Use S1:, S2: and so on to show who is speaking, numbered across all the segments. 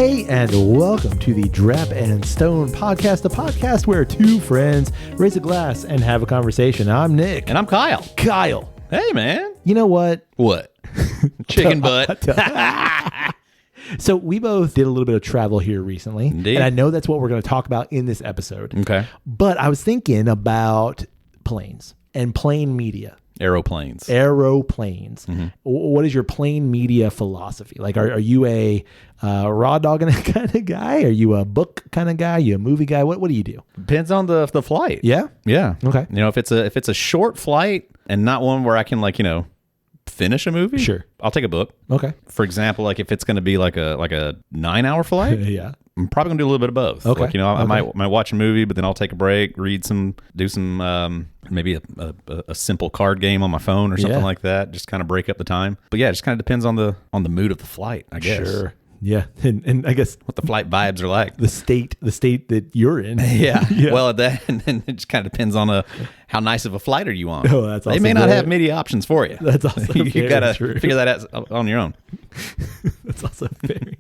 S1: Hey, and welcome to the Drap and Stone podcast, the podcast where two friends raise a glass and have a conversation. I'm Nick.
S2: And I'm Kyle.
S1: Kyle.
S2: Hey, man.
S1: You know what?
S2: What? Chicken butt.
S1: So we both did a little bit of travel here recently.
S2: Indeed.
S1: And I know that's what we're going to talk about in this episode.
S2: Okay.
S1: But I was thinking about planes and plane media.
S2: Aeroplanes.
S1: Aeroplanes.
S2: Mm-hmm.
S1: What is your plane media philosophy? Like, are you a raw dogging kind of guy? Are you a book kind of guy? Are you a movie guy? What do you do?
S2: Depends on the flight.
S1: Yeah?
S2: Yeah.
S1: Okay.
S2: You know, if it's a short flight and not one where I can finish a movie,
S1: Sure.
S2: I'll take a book.
S1: Okay.
S2: For example, like if it's going to be like a 9-hour flight,
S1: Yeah.
S2: I'm probably gonna do a little bit of both.
S1: Okay.
S2: Like, I might watch a movie, but then I'll take a break, do some maybe a simple card game on my phone or something like that. Just kind of break up the time. But yeah, it just kind of depends on the mood of the flight, I guess.
S1: Sure. Yeah. And I guess
S2: What the flight vibes are like.
S1: the state that you're in.
S2: Yeah.
S1: Yeah.
S2: Well, and then it just kind of depends on how nice of a flight are you on.
S1: Oh, that's
S2: They
S1: also
S2: may not
S1: very-
S2: have many options for you.
S1: That's also
S2: you
S1: very
S2: gotta
S1: true.
S2: figure that out on your own.
S1: That's also very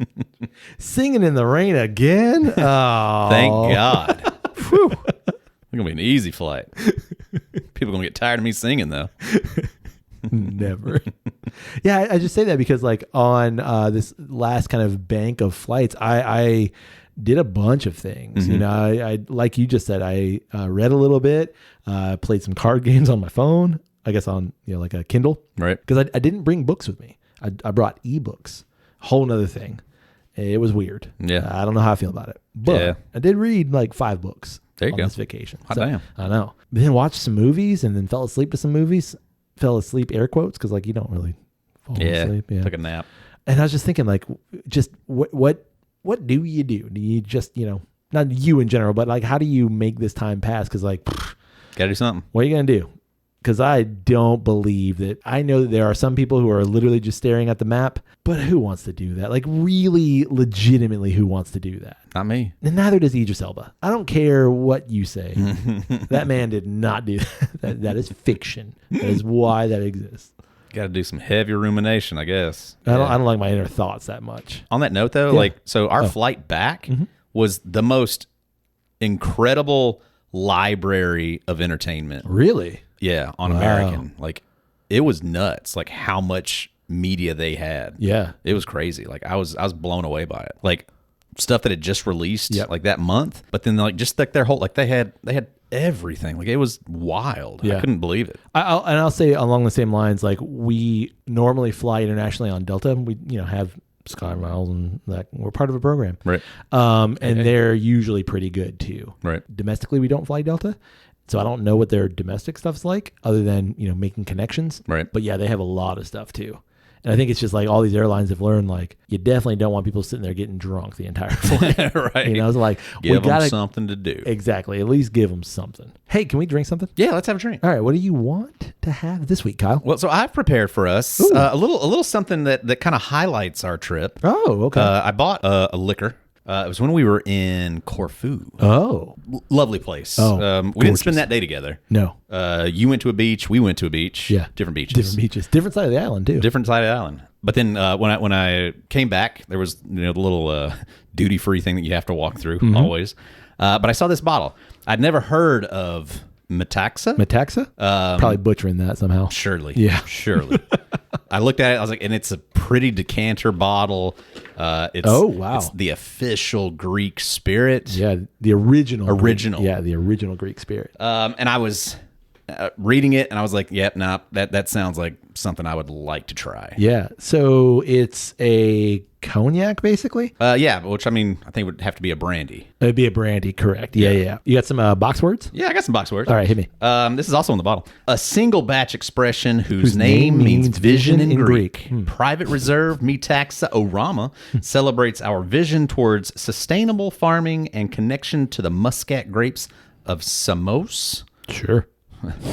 S1: singing in the rain again. Oh,
S2: Thank God. Whew. It's gonna be an easy flight. People gonna get tired of me singing though.
S1: Never. Yeah, I just say that because like on this last kind of bank of flights, I did a bunch of things.
S2: Mm-hmm.
S1: You know, I like you just said, I read a little bit, played some card games on my phone, I guess on like a Kindle,
S2: Right.
S1: because I didn't bring books with me. I brought ebooks, whole nother thing. It was weird.
S2: Yeah.
S1: I don't know how I feel about it, but
S2: Yeah.
S1: I did read like 5 books
S2: There you
S1: on
S2: go.
S1: this vacation.
S2: Hot damn.
S1: I know. Then watched some movies and then fell asleep to some movies. Fell asleep, air quotes, because like you don't really fall asleep. Yeah.
S2: Took a nap.
S1: And I was just thinking, like, just what do you do? Do you just not you in general, but like how do you make this time pass? Because like,
S2: Gotta do something.
S1: what are you gonna do? Because I don't believe that. I know that there are some people who are literally just staring at the map, but who wants to do that? Like, really, legitimately, who wants to do that?
S2: Not me.
S1: And neither does Idris Elba. I don't care what you say. That man did not do that. That is fiction. That is why that exists.
S2: Got to do some heavy rumination, I guess.
S1: I don't like my inner thoughts that much.
S2: On that note, though,
S1: Yeah.
S2: our flight back was the most incredible library of entertainment.
S1: Really?
S2: Yeah, on
S1: Wow.
S2: American. Like, it was nuts. Like how much media they had.
S1: Yeah.
S2: It was crazy. Like I was blown away by it. Like stuff that had just released
S1: Yep.
S2: like that month, but then like just like their whole they had everything. Like it was wild.
S1: Yeah.
S2: I couldn't believe it.
S1: I'll say along the same lines, like we normally fly internationally on Delta. We have Sky Miles and that we're part of a program.
S2: Right.
S1: And they're usually pretty good too.
S2: Right.
S1: Domestically, we don't fly Delta. So I don't know what their domestic stuff's like other than, making connections.
S2: Right.
S1: But yeah, they have a lot of stuff too. And I think it's just like all these airlines have learned, like, you definitely don't want people sitting there getting drunk the entire flight.
S2: Right.
S1: It's like,
S2: Give
S1: we
S2: them
S1: got to
S2: something to do.
S1: exactly, at least give them something. Hey, can we drink something?
S2: Yeah, let's have a drink.
S1: All right. What do you want to have this week, Kyle?
S2: Well, so I've prepared for us a little something that kind of highlights our trip.
S1: Oh, okay.
S2: I bought a liquor. It was when we were in Corfu.
S1: Oh,
S2: Lovely place.
S1: Oh,
S2: we
S1: gorgeous.
S2: didn't spend that day together.
S1: no.
S2: You went to a beach. We went to a beach.
S1: Yeah.
S2: Different beaches.
S1: Different beaches. Different side of the island, too.
S2: Different side of the island. But then when I came back, there was the little duty free thing that you have to walk through always. But I saw this bottle. I'd never heard of Metaxa.
S1: Metaxa? Probably butchering that somehow.
S2: Surely.
S1: Yeah.
S2: Surely. I looked at it. I was like, and it's a pretty decanter bottle. It's,
S1: Oh, wow.
S2: It's the official Greek spirit.
S1: Yeah, the original.
S2: Original.
S1: Greek, yeah, the original Greek spirit.
S2: And I was reading it, and I was like, yep, nah, that sounds like something I would like to try.
S1: Yeah, so it's a cognac, basically?
S2: Yeah, which I mean, I think it would have to be a brandy.
S1: It'd be a brandy, correct. Yeah. You got some box words?
S2: Yeah, I got some box words.
S1: All right, hit me.
S2: This is also in the bottle. A single batch expression whose name means vision in Greek. Private Reserve Metaxa Orama celebrates our vision towards sustainable farming and connection to the muscat grapes of Samos.
S1: Sure.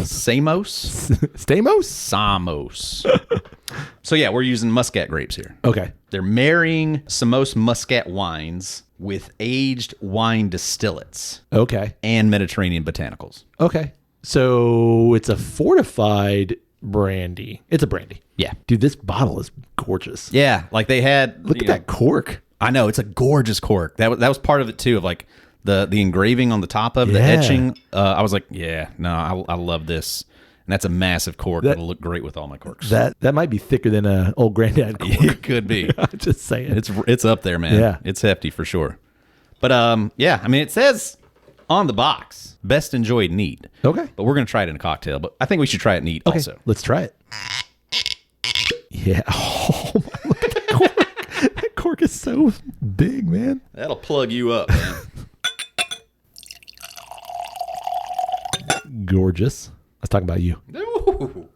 S2: Samos?
S1: Stamos?
S2: Samos. So yeah, we're using muscat grapes here.
S1: Okay.
S2: They're marrying Samos muscat wines with aged wine distillates
S1: Okay.
S2: and Mediterranean botanicals.
S1: Okay. So it's a fortified brandy. It's a brandy.
S2: Yeah.
S1: Dude, this bottle is gorgeous.
S2: Yeah, like they had...
S1: Look at that cork.
S2: I know, it's a gorgeous cork. That was part of it too, of like the engraving on the top of the etching. I was like, I love this. And that's a massive cork. That'll look great with all my corks.
S1: That might be thicker than a old granddad cork.
S2: It could be.
S1: I'm just saying.
S2: It's up there, man.
S1: Yeah.
S2: It's hefty for sure. But I mean, it says on the box, best enjoyed neat.
S1: Okay.
S2: But we're going to try it in a cocktail. But I think we should try it neat also.
S1: Let's try it. Yeah. Oh, my, look at that cork. That cork is so big, man.
S2: That'll plug you up, man.
S1: Gorgeous. I was talking about you.
S2: Ooh.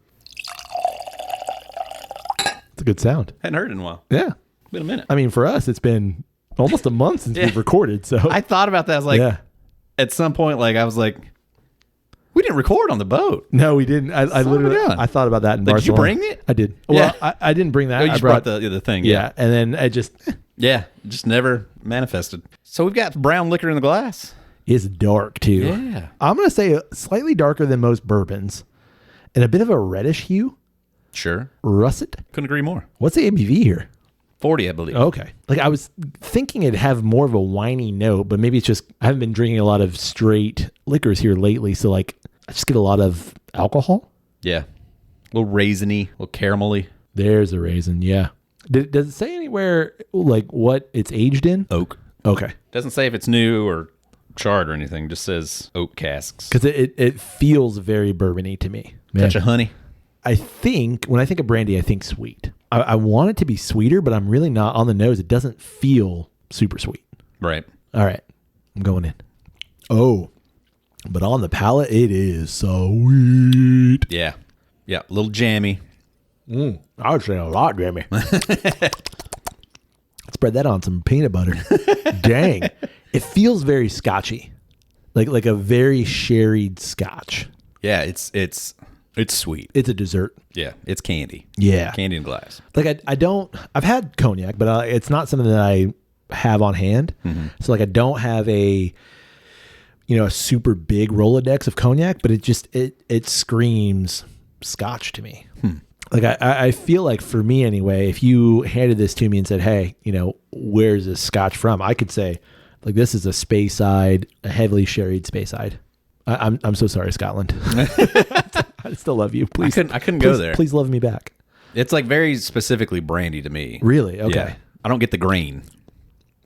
S1: It's a good sound.
S2: Hadn't heard it in a while.
S1: Yeah.
S2: Been a minute.
S1: I mean, for us, it's been almost a month since we've recorded. So
S2: I thought about that. I was like, at some point, like I was like, we didn't record on the boat.
S1: No, we didn't. I literally, I thought about that in Barcelona.
S2: Did you bring it?
S1: I did. Well, I didn't bring that.
S2: Oh, you brought the thing.
S1: Yeah. And then I just.
S2: Just never manifested. So we've got brown liquor in the glass.
S1: It's dark too.
S2: Yeah.
S1: I'm going to say slightly darker than most bourbons and a bit of a reddish hue.
S2: Sure.
S1: Russet.
S2: Couldn't agree more.
S1: What's the ABV here?
S2: 40, I believe.
S1: Okay. Like I was thinking it'd have more of a winey note, but maybe it's just, I haven't been drinking a lot of straight liquors here lately. So like I just get a lot of alcohol.
S2: Yeah. A little raisiny, a little caramelly.
S1: There's a raisin. Yeah. Does it say anywhere like what it's aged in?
S2: Oak.
S1: Okay.
S2: Doesn't say if it's new or charred or anything. Just says oak casks.
S1: Because it feels very bourbony to me. Man.
S2: Touch of honey.
S1: I think when I think of brandy, I think sweet. I want it to be sweeter, but I'm really not on the nose. It doesn't feel super sweet.
S2: Right.
S1: All right. I'm going in. Oh, but on the palate, it is sweet.
S2: Yeah. Yeah. A little jammy.
S1: I would say a lot, Jamie. Spread that on some peanut butter. Dang. It feels very scotchy. Like a very sherried scotch.
S2: Yeah, it's sweet.
S1: It's a dessert.
S2: Yeah, it's candy.
S1: Yeah.
S2: Candy in glass.
S1: Like I've had cognac, but it's not something that I have on hand. Mm-hmm. So like I don't have a super big Rolodex of cognac, but it screams scotch to me. Like I feel like for me anyway, if you handed this to me and said, hey, where's this scotch from? I could say like, this is a Speyside, a heavily sherried Speyside. I'm so sorry, Scotland. I still love you. Please.
S2: I couldn't go there.
S1: Please love me back.
S2: It's like very specifically brandy to me.
S1: Really? Okay.
S2: Yeah. I don't get the grain,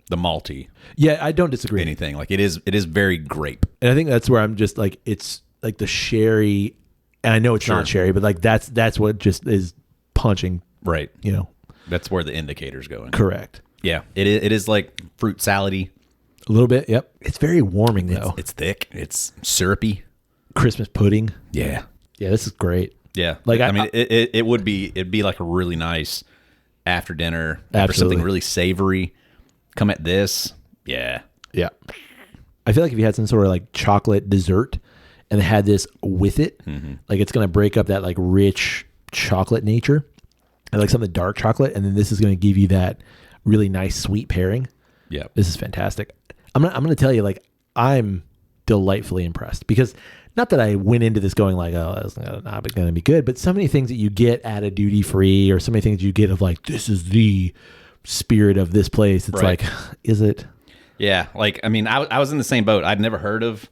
S2: the malty.
S1: Yeah, I don't disagree.
S2: Anything. Like it is very grape.
S1: And I think that's where I'm just like, it's like the sherry, and I know it's not sherry, but like that's what just is punching.
S2: Right.
S1: That's
S2: where the indicator's going.
S1: Correct.
S2: Yeah. It is like fruit salady.
S1: A little bit. Yep. It's very warming though.
S2: It's thick. It's syrupy.
S1: Christmas pudding.
S2: Yeah.
S1: Yeah. This is great.
S2: Yeah. Like it'd be like a really nice after dinner, after something really savory. Come at this. Yeah.
S1: Yeah. I feel like if you had some sort of like chocolate dessert and had this with it, like it's going to break up that like rich chocolate nature and like something dark chocolate. And then this is going to give you that really nice sweet pairing.
S2: Yeah.
S1: This is fantastic. I'm going to tell you, like, I'm delightfully impressed because not that I went into this going like, oh, that's not going to be good, but so many things that you get at a duty free or so many things you get of like, this is the spirit of this place. It's like, is it?
S2: Yeah. Like, I mean, I was in the same boat. I'd never heard of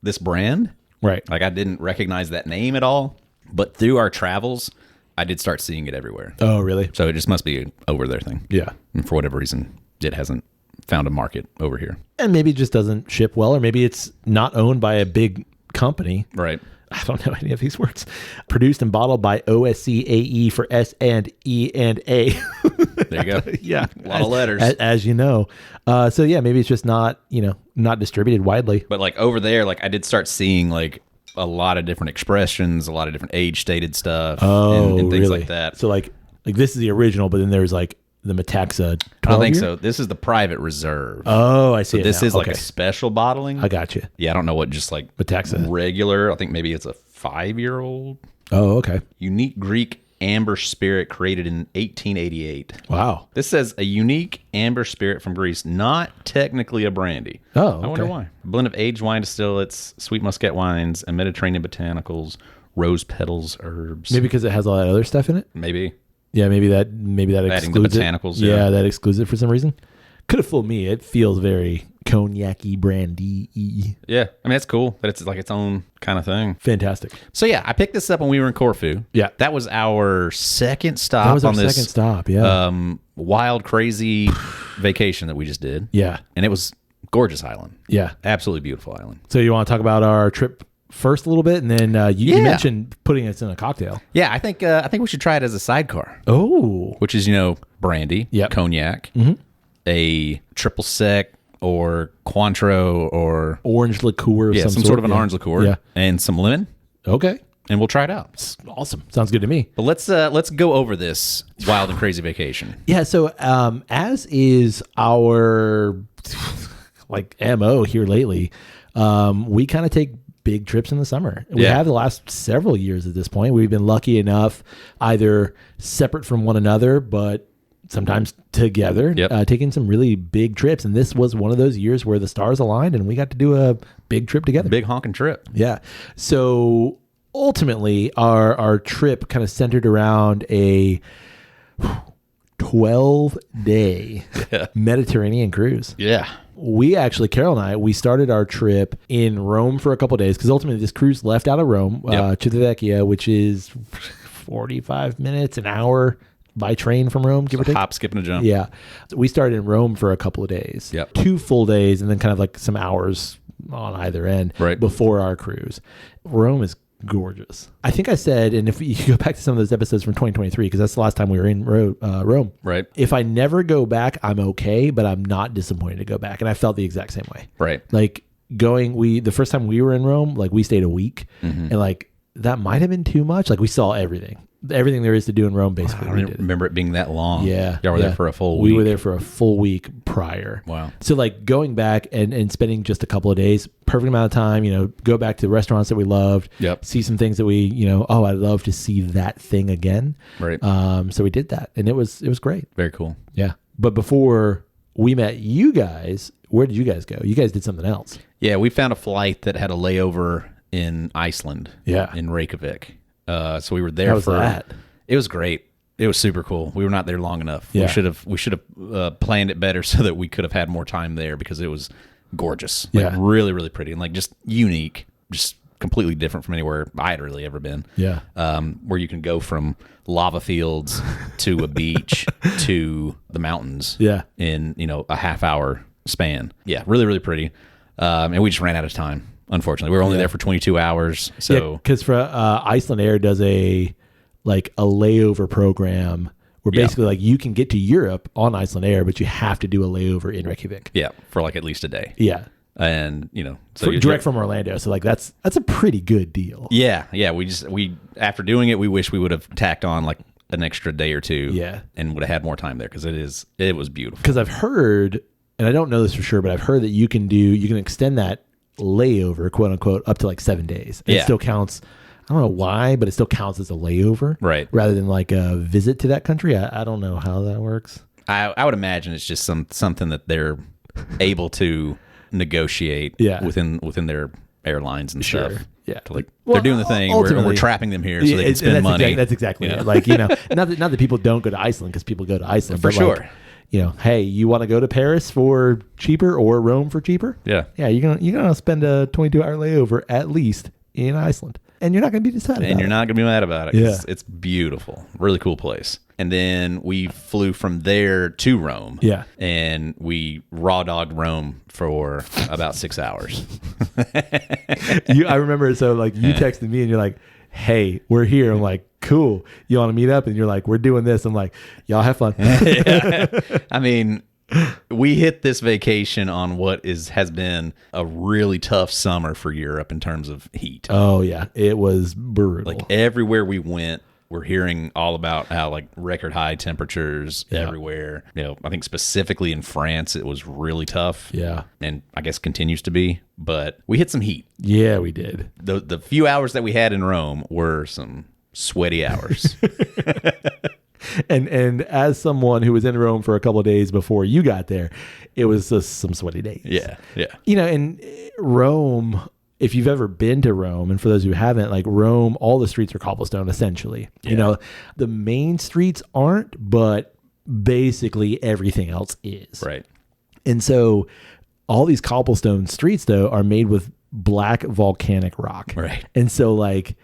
S2: this brand.
S1: Right.
S2: Like I didn't recognize that name at all, but through our travels, I did start seeing it everywhere.
S1: Oh, really?
S2: So it just must be an over there thing.
S1: Yeah.
S2: And for whatever reason, it hasn't found a market over here.
S1: And maybe it just doesn't ship well, or maybe it's not owned by a big company.
S2: Right.
S1: I don't know any of these words. Produced and bottled by OSCAE for S and E and A.
S2: There you go.
S1: Yeah.
S2: A lot of letters.
S1: As you know. So yeah, maybe it's just not, not distributed widely.
S2: But like over there, like I did start seeing like a lot of different expressions, a lot of different age stated stuff and things like that.
S1: So like this is the original, but then there's like the Metaxa 12
S2: I don't think
S1: year?
S2: so. This is the Private Reserve.
S1: Oh, I see.
S2: So this is like a special bottling.
S1: I got you.
S2: Yeah, I don't know what just like
S1: Metaxa
S2: regular. I think maybe it's a 5-year-old.
S1: Oh, okay.
S2: Unique Greek amber spirit created in 1888.
S1: Wow.
S2: This says a unique amber spirit from Greece, not technically a brandy.
S1: Oh, okay.
S2: I wonder why. A blend of aged wine distillates, sweet muscat wines, and Mediterranean botanicals, rose petals, herbs.
S1: Maybe because it has all that other stuff in it.
S2: Maybe.
S1: Yeah, maybe that
S2: Adding
S1: excludes
S2: the botanicals,
S1: it.
S2: yeah.
S1: That excludes it for some reason. Could have fooled me. It feels very cognac-y, brandy-y.
S2: Yeah. I mean, that's cool that it's like its own kind of thing.
S1: Fantastic.
S2: So, yeah, I picked this up when we were in Corfu.
S1: Yeah.
S2: That was our second stop
S1: That was our
S2: on this
S1: second stop, yeah.
S2: wild, crazy vacation that we just did.
S1: Yeah.
S2: And it was gorgeous island.
S1: Yeah.
S2: Absolutely beautiful island.
S1: So you want to talk about our trip first a little bit, and then you mentioned putting it in a cocktail.
S2: Yeah, I think we should try it as a sidecar.
S1: Oh.
S2: Which is, brandy, cognac, a triple sec or Cointreau or
S1: orange liqueur of
S2: some sort of an orange liqueur and some lemon.
S1: Okay.
S2: And we'll try it out.
S1: It's awesome. Sounds good to me.
S2: But let's go over this wild and crazy vacation.
S1: Yeah, so as is our MO here lately, we kind of take big trips in the summer. We have the last several years at this point. We've been lucky enough, either separate from one another, but sometimes together, taking some really big trips. And this was one of those years where the stars aligned and we got to do a big trip together.
S2: Big honking trip.
S1: Yeah. So ultimately, our trip kind of centered around a 12-day Mediterranean cruise.
S2: Yeah.
S1: We actually, Carol and I, we started our trip in Rome for a couple of days because ultimately this cruise left out of Rome, Civitavecchia, which is 45 minutes, an hour by train from Rome, give or take.
S2: Hop, skip, and a jump.
S1: Yeah. So we started in Rome for a couple of days.
S2: Yep.
S1: 2 full days and then kind of like some hours on either end before our cruise. Rome is gorgeous. I think I said, and if you go back to some of those episodes from 2023, because that's the last time we were in Rome.
S2: Right.
S1: If I never go back, I'm okay, but I'm not disappointed to go back. And I felt the exact same way.
S2: Right.
S1: Like the first time we were in Rome, like we stayed a week and like that might have been too much. Like we saw everything there is to do in Rome, basically.
S2: I don't remember it being that long.
S1: Yeah.
S2: Y'all were there for a full week.
S1: We were there for a full week prior.
S2: Wow.
S1: So like going back and spending just a couple of days, perfect amount of time, go back to the restaurants that we loved, see some things that we, I'd love to see that thing again.
S2: Right.
S1: So we did that and it was great.
S2: Very cool.
S1: Yeah. But before we met you guys, where did you guys go? You guys did something else.
S2: Yeah. We found a flight that had a layover in Iceland.
S1: Yeah.
S2: In Reykjavik. So we were there.
S1: How was that?
S2: It was great. It was super cool. We were not there long enough.
S1: Yeah.
S2: We should have planned it better so that we could have had more time there because it was gorgeous.
S1: Yeah.
S2: Really, really pretty and just unique, just completely different from anywhere I had really ever been.
S1: Yeah.
S2: Where you can go from lava fields to a beach to the mountains.
S1: Yeah.
S2: In a half-hour span. Yeah. Really, really pretty. And we just ran out of time. Unfortunately, we were only there for 22 hours. So
S1: because for Iceland Air does a layover program where basically you can get to Europe on Iceland Air, but you have to do a layover in Reykjavik.
S2: Yeah, for at least a day.
S1: Yeah,
S2: and so
S1: direct from Orlando. So that's a pretty good deal.
S2: Yeah. We after doing it, we wish we would have tacked on an extra day or two.
S1: Yeah,
S2: and would have had more time there because it was beautiful.
S1: Because I've heard, and I don't know this for sure, but I've heard that you can extend that layover, quote unquote, up to 7 days. It still counts. I don't know why, but it still counts as a layover,
S2: right? Rather
S1: than a visit to that country. I don't know how that works.
S2: I would imagine it's just something that they're able to negotiate within their airlines and stuff.
S1: Yeah,
S2: they're doing the thing. We're trapping them here so they can spend money.
S1: That's exactly it. Not that people don't go to Iceland because people go to Iceland
S2: for sure.
S1: Hey, you want to go to Paris for cheaper or Rome for cheaper?
S2: Yeah.
S1: Yeah, you're gonna spend a 22-hour layover at least in Iceland. And you're not going to be sad about it.
S2: And you're not going to be mad about it. Yeah. It's beautiful. Really cool place. And then we flew from there to Rome.
S1: Yeah.
S2: And we raw dogged Rome for about 6 hours.
S1: I remember, so you texted me and you're like, hey, we're here. I'm like, cool. You want to meet up? And you're like, we're doing this. I'm like, y'all have fun.
S2: I mean, we hit this vacation on what has been a really tough summer for Europe in terms of heat.
S1: Oh yeah, it was brutal.
S2: Everywhere we went, we're hearing all about how record high temperatures everywhere. I think specifically in France, it was really tough.
S1: Yeah, and
S2: I guess continues to be. But we hit some heat.
S1: Yeah, we did.
S2: The few hours that we had in Rome were some sweaty hours.
S1: And as someone who was in Rome for a couple of days before you got there, it was just some sweaty days.
S2: Yeah, yeah.
S1: In Rome, if you've ever been to Rome, and for those who haven't, Rome, all the streets are cobblestone, essentially. Yeah. The main streets aren't, but basically everything else is.
S2: Right.
S1: And so all these cobblestone streets, though, are made with black volcanic rock.
S2: Right.
S1: And so, like,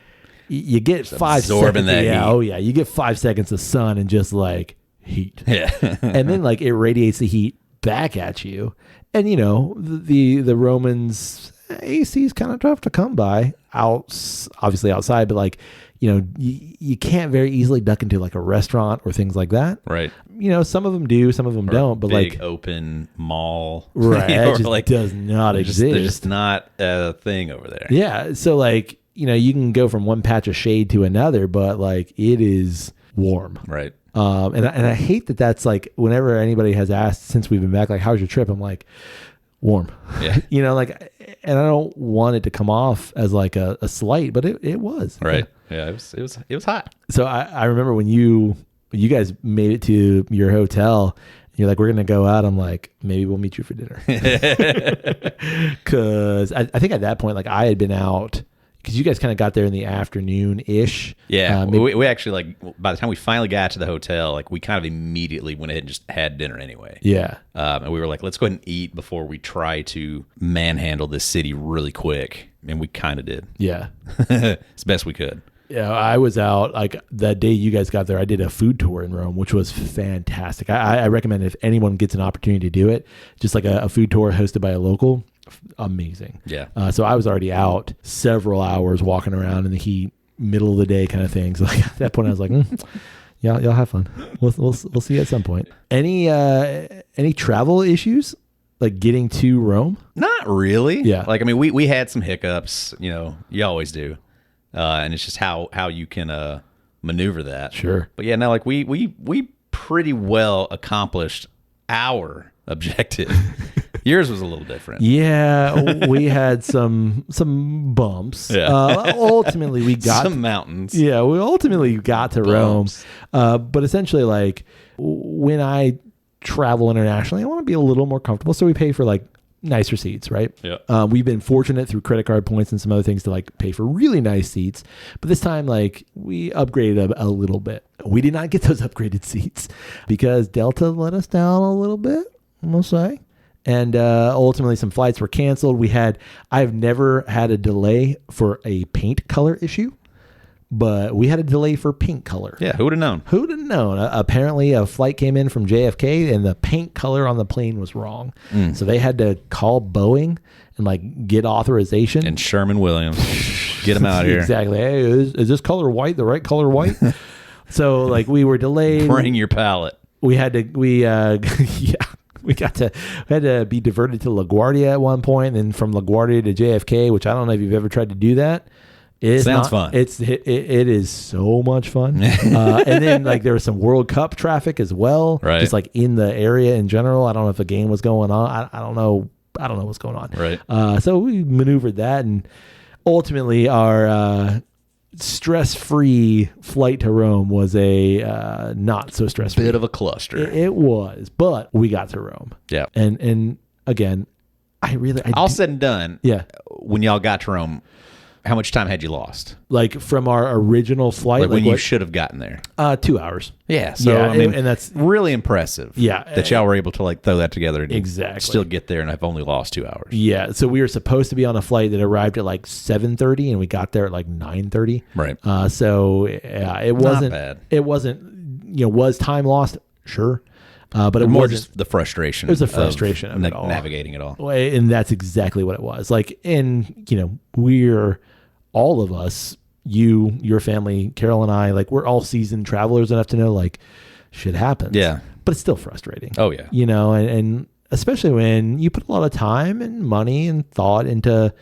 S1: you get 5 seconds.
S2: That heat.
S1: Oh, yeah. You get 5 seconds of sun and just, like, heat.
S2: Yeah.
S1: And then, like, it radiates the heat back at you. And, you know, the Romans, AC is kind of tough to come by. Obviously outside, but, like, you know, you can't very easily duck into like a restaurant or things like that.
S2: Right.
S1: You know, some of them do, some of them don't. But
S2: big
S1: like
S2: open mall,
S1: right? It just
S2: like,
S1: does not exist.
S2: There's just not a thing over there.
S1: Yeah. So like, you know, you can go from one patch of shade to another, but like it is warm.
S2: Right.
S1: And I hate that. That's like whenever anybody has asked since we've been back, like, how's your trip? I'm like, warm.
S2: Yeah.
S1: You know, like, and I don't want it to come off as like a slight, but it was.
S2: Right. Yeah. It was hot.
S1: So I remember when you guys made it to your hotel, you're like, we're going to go out. I'm like, maybe we'll meet you for dinner. Cause I think at that point, like I had been out, because you guys kind of got there in the afternoon-ish.
S2: Yeah, we actually, like, by the time we finally got to the hotel, like, we kind of immediately went ahead and just had dinner anyway.
S1: Yeah.
S2: And we were like, let's go ahead and eat before we try to manhandle this city really quick. And we kind of did.
S1: Yeah.
S2: As best we could.
S1: Yeah, I was out, like, that day you guys got there, I did a food tour in Rome, which was fantastic. I recommend if anyone gets an opportunity to do it, just like a food tour hosted by a local. Amazing.
S2: Yeah.
S1: So I was already out several hours walking around in the heat, middle of the day kind of things. Like at that point, I was like, yeah, y'all have fun. We'll see you at some point. Any travel issues like getting to Rome?
S2: Not really.
S1: Yeah.
S2: Like, I mean, we had some hiccups. You know, you always do, and it's just how you can maneuver that.
S1: Sure.
S2: But yeah, no, like we pretty well accomplished our objective. Yours was a little different.
S1: Yeah, we had some bumps.
S2: Yeah.
S1: Ultimately, we got
S2: some mountains.
S1: Yeah, we ultimately got to
S2: Bumps.
S1: Rome. But essentially, like when I travel internationally, I want to be a little more comfortable, so we pay for like nicer seats, right?
S2: Yeah.
S1: We've been fortunate through credit card points and some other things to like pay for really nice seats. But this time, like we upgraded a little bit. We did not get those upgraded seats because Delta let us down a little bit, I'm gonna say. And ultimately, some flights were canceled. I've never had a delay for a paint color issue, but we had a delay for paint color.
S2: Yeah, who would have known?
S1: Who'd have known? Apparently, a flight came in from JFK, and the paint color on the plane was wrong. So they had to call Boeing and like get authorization.
S2: And Sherman-Williams, get them out here.
S1: Exactly. Hey, is this color white the right color white? So like we were delayed.
S2: Bring your palette.
S1: We had to. Yeah. We had to be diverted to LaGuardia at one point, and then from LaGuardia to JFK, which I don't know if you've ever tried to do that.
S2: Sounds fun.
S1: It is so much fun. And then like there was some World Cup traffic as well,
S2: right?
S1: Just like in the area in general. I don't know if a game was going on. I don't know. I don't know what's going on.
S2: Right.
S1: So we maneuvered that, and ultimately our stress-free flight to Rome was a not so stress-free.
S2: Bit of a cluster.
S1: It was, but we got to Rome.
S2: Yeah.
S1: And again,
S2: all said and done.
S1: Yeah.
S2: When y'all got to Rome, how much time had you lost?
S1: Like from our original flight,
S2: like when you should have gotten there.
S1: 2 hours.
S2: Yeah. So I mean,
S1: and that's
S2: really impressive.
S1: Yeah.
S2: That y'all were able to like throw that together and
S1: exactly
S2: still get there, and I've only lost 2 hours.
S1: Yeah. So we were supposed to be on a flight that arrived at like 7:30, and we got there at like 9:30.
S2: Right.
S1: So it wasn't
S2: bad.
S1: It wasn't. Was time lost? Sure. But it
S2: more
S1: wasn't
S2: just the frustration.
S1: It was the frustration of it all.
S2: Navigating it all.
S1: And that's exactly what it was. Like, and we're all of us, your family, Carol and I, like we're all seasoned travelers enough to know like shit happens.
S2: Yeah.
S1: But it's still frustrating.
S2: Oh yeah.
S1: And especially when you put a lot of time and money and thought into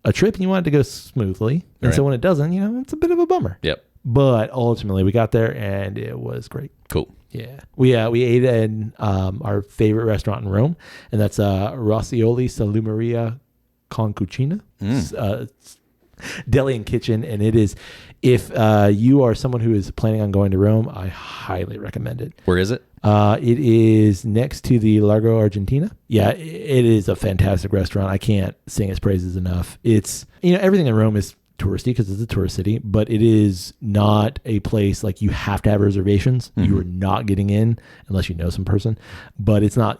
S1: a trip and you want it to go smoothly. And
S2: right.
S1: So when it doesn't, it's a bit of a bummer.
S2: Yep.
S1: But ultimately we got there and it was great.
S2: Cool.
S1: Yeah. We ate in our favorite restaurant in Rome, and that's Rossioli Salumeria con Cucina. Deli and kitchen, and it is, if you are someone who is planning on going to Rome, I highly recommend it.
S2: Where is it?
S1: It is next to the Largo Argentina. Yeah, it is a fantastic restaurant. I can't sing its praises enough. It's, everything in Rome is touristy because it's a tourist city, but it is not a place like you have to have reservations. You are not getting in unless you know some person, but it's not,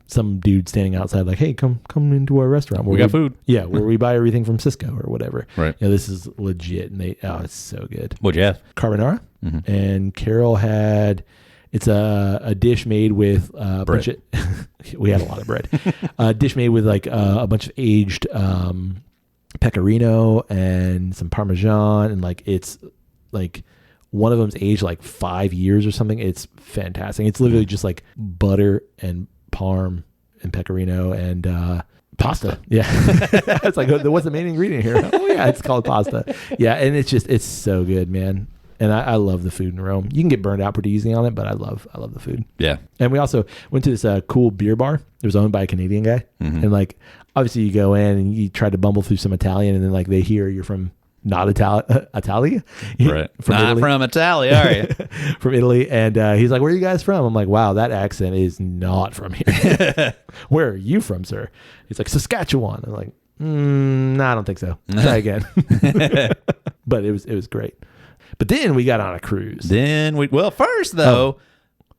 S1: some dude standing outside like, hey, come into our restaurant.
S2: We got food.
S1: Yeah, where we buy everything from Cisco or whatever.
S2: Right.
S1: This is legit. And it's so good.
S2: What'd you have?
S1: Carbonara. And Carol had, it's a dish made with a bunch of, we had a lot of bread. A dish made with like a bunch of aged pecorino and some Parmesan. And like, it's like, one of them's aged like 5 years or something. It's fantastic. It's literally just like butter and parm and pecorino and pasta. Yeah. It's like, what's the main ingredient here? Oh yeah, it's called pasta. Yeah, and it's so good, man. And I love the food in Rome. You can get burned out pretty easily on it, but I love the food.
S2: Yeah.
S1: And we also went to this cool beer bar. It was owned by a Canadian guy. And like, obviously you go in and you try to bumble through some Italian, and then like they hear you're from not Italy,
S2: right? From Italy, are you?
S1: From Italy, and he's like, "Where are you guys from?" I'm like, "Wow, that accent is not from here." Where are you from, sir? He's like, "Saskatchewan." I'm like, "No, I don't think so. Try again." But it was great. But then we got on a cruise.
S2: First though,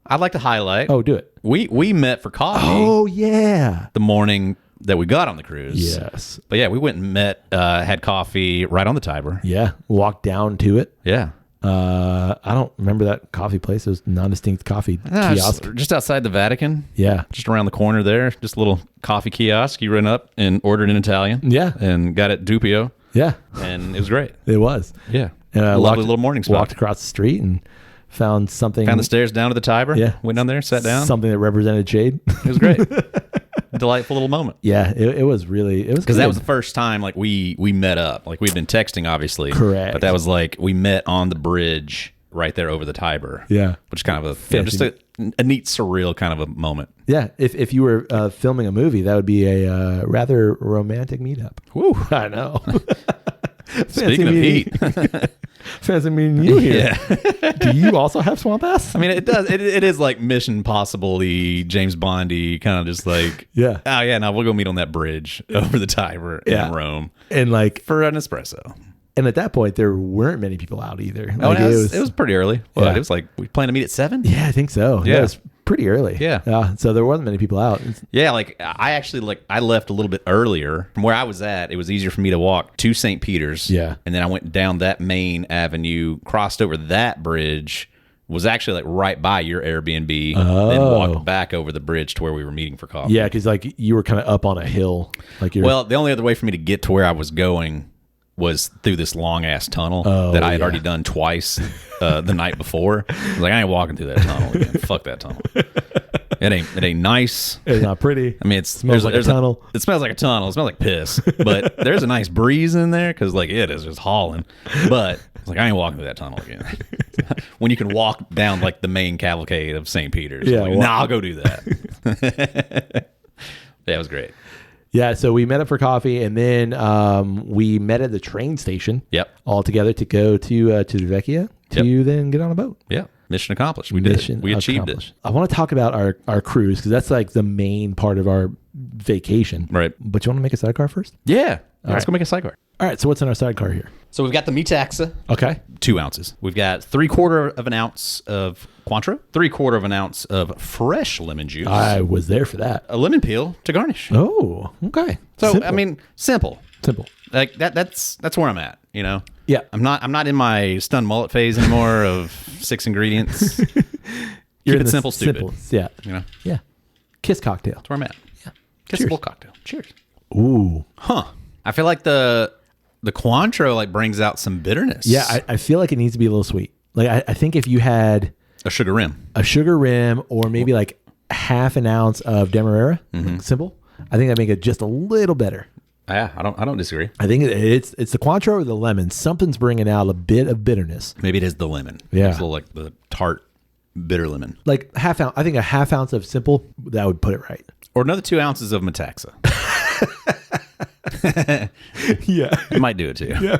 S2: I'd like to highlight.
S1: Oh, do it.
S2: We met for coffee.
S1: Oh yeah,
S2: the morning that we got on the cruise.
S1: Yes.
S2: But yeah, we went and met, had coffee right on the Tiber.
S1: Yeah. Walked down to it.
S2: Yeah.
S1: I don't remember that coffee place. It was non-distinct coffee kiosk.
S2: Just outside the Vatican.
S1: Yeah.
S2: Just around the corner there. Just a little coffee kiosk. You ran up and ordered in Italian.
S1: Yeah.
S2: And got it Duppio.
S1: Yeah.
S2: And it was great.
S1: It was.
S2: Yeah.
S1: And I
S2: lovely little morning spot.
S1: Walked across the street and found something.
S2: Found the stairs down to the Tiber.
S1: Yeah.
S2: Went down there, sat down.
S1: Something that represented shade.
S2: It was great. Delightful little moment.
S1: Yeah, it was really, it was
S2: because that was the first time like we met up. Like we'd been texting, obviously.
S1: Correct.
S2: But that was like we met on the bridge right there over the Tiber.
S1: Yeah,
S2: which is kind of just a neat, surreal kind of a moment.
S1: Yeah, if you were filming a movie, that would be a rather romantic meetup.
S2: Woo,
S1: I know.
S2: Speaking of heat.
S1: Fancy meeting you here.
S2: Yeah.
S1: Do you also have swamp ass?
S2: I mean, it does. It is like Mission Impossible-y, James Bond-y, kind of just like,
S1: yeah.
S2: Oh, yeah, no, we'll go meet on that bridge over the Tiber in Rome.
S1: And like,
S2: for an espresso.
S1: And at that point, there weren't many people out either.
S2: Oh, like, it was pretty early. Well, it was like, we planned to meet at 7?
S1: Yeah, I think so.
S2: Yeah.
S1: It was pretty early.
S2: Yeah.
S1: So there wasn't many people out.
S2: Yeah, like I actually I left a little bit earlier from where I was at. It was easier for me to walk to St. Peter's.
S1: Yeah.
S2: And then I went down that main avenue, crossed over that bridge, was actually like right by your Airbnb, then walked back over the bridge to where we were meeting for coffee.
S1: Yeah, because like you were kind of up on a hill.
S2: Well, the only other way for me to get to where I was going was through this long ass tunnel that I had already done twice the night before. I was like, I ain't walking through that tunnel again. Fuck that tunnel. It ain't nice.
S1: It's not pretty.
S2: I mean,
S1: it smells like a tunnel.
S2: It smells like a tunnel. It smells like piss. But there's a nice breeze in there because like it is just hauling. But it's like I ain't walking through that tunnel again. When you can walk down like the main cavalcade of St. Peter's.
S1: Yeah,
S2: like, I'll go do that. Yeah, it was great.
S1: Yeah, so we met up for coffee, and then we met at the train station.
S2: Yep.
S1: All together to go to the Vecchia to then get on a boat.
S2: Yeah. Mission accomplished. We did it. We achieved it.
S1: I want to talk about our cruise because that's like the main part of our vacation.
S2: Right.
S1: But you want to make a sidecar first?
S2: Yeah. Let's go make a sidecar.
S1: All right. So what's in our sidecar here?
S2: So we've got the Metaxa.
S1: Okay.
S2: 2 ounces. We've got 3/4 of an ounce of Cointreau, 3/4 of an ounce of fresh lemon juice.
S1: I was there for that.
S2: A lemon peel to garnish.
S1: Oh, okay.
S2: So
S1: simple.
S2: I mean, simple. Like that's where I'm at. You know.
S1: Yeah.
S2: I'm not in my stunned mullet phase anymore of 6 ingredients. Keep it simple, stupid.
S1: Yeah.
S2: You know.
S1: Yeah. Kiss cocktail.
S2: That's where I'm at.
S1: Yeah.
S2: Kissable cocktail. Cheers.
S1: Ooh.
S2: Huh. I feel like the Cointreau like brings out some bitterness.
S1: Yeah, I feel like it needs to be a little sweet. Like I think if you had
S2: a sugar rim,
S1: or maybe like half an ounce of Demerara, simple, I think that'd make it just a little better.
S2: Yeah, I don't disagree.
S1: I think it's the Cointreau or the lemon. Something's bringing out a bit of bitterness.
S2: Maybe it is the lemon.
S1: Yeah,
S2: it's a little like the tart, bitter lemon.
S1: Like half ounce. I think a half ounce of simple that would put it right.
S2: Or another 2 ounces of Metaxa.
S1: Yeah,
S2: it might do it too.
S1: Yeah,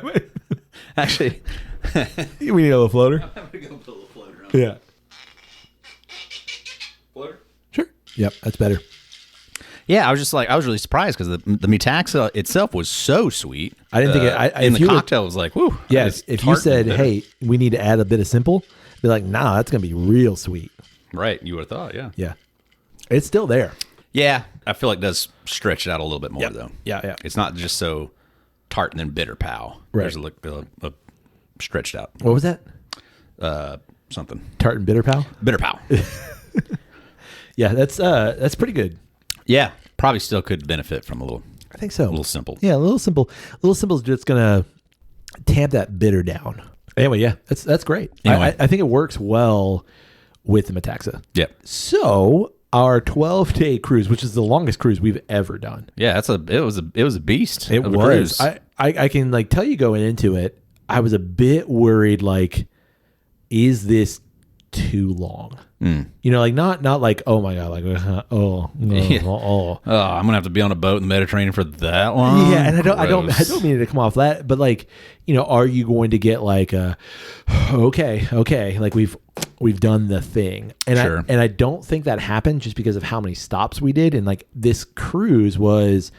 S2: actually,
S1: we need a little floater.
S2: I'm gonna go put a little floater on.
S1: Yeah,
S2: floater.
S1: Sure. Yep, that's better.
S2: Yeah, I was really surprised because the Metaxa itself was so sweet.
S1: I didn't think it.
S2: And the cocktail was like, woo.
S1: Yes, if you said, "Hey, we need to add a bit of simple," be like, "Nah, that's gonna be real sweet."
S2: Right, you would have thought, yeah.
S1: Yeah, it's still there.
S2: Yeah, I feel like it does stretch it out a little bit more, though.
S1: Yeah.
S2: It's not just so tart and then bitter pow.
S1: Right.
S2: There's a stretched out.
S1: What was that?
S2: Something.
S1: Tart and bitter pal?
S2: Bitter pow.
S1: Yeah, that's pretty good.
S2: Yeah, probably still could benefit from a little.
S1: I think so.
S2: A little simple.
S1: Yeah, a little simple. A little simple is just gonna tamp that bitter down. Anyway, yeah, that's great.
S2: Anyway.
S1: I think it works well with the Metaxa.
S2: Yep.
S1: So our 12-day cruise, which is the longest cruise we've ever done.
S2: Yeah, it was a beast.
S1: It
S2: of a
S1: was.
S2: cruise.
S1: I can like tell you going into it, I was a bit worried. Like, is this too long? You know, like not like, oh my god, like oh
S2: I'm gonna have to be on a boat in the Mediterranean for that long.
S1: Yeah, and I don't mean it to come off that, but like, you know, are you going to get like okay, like we've done the thing, and
S2: Sure.
S1: I don't think that happened just because of how many stops we did, and like this cruise was,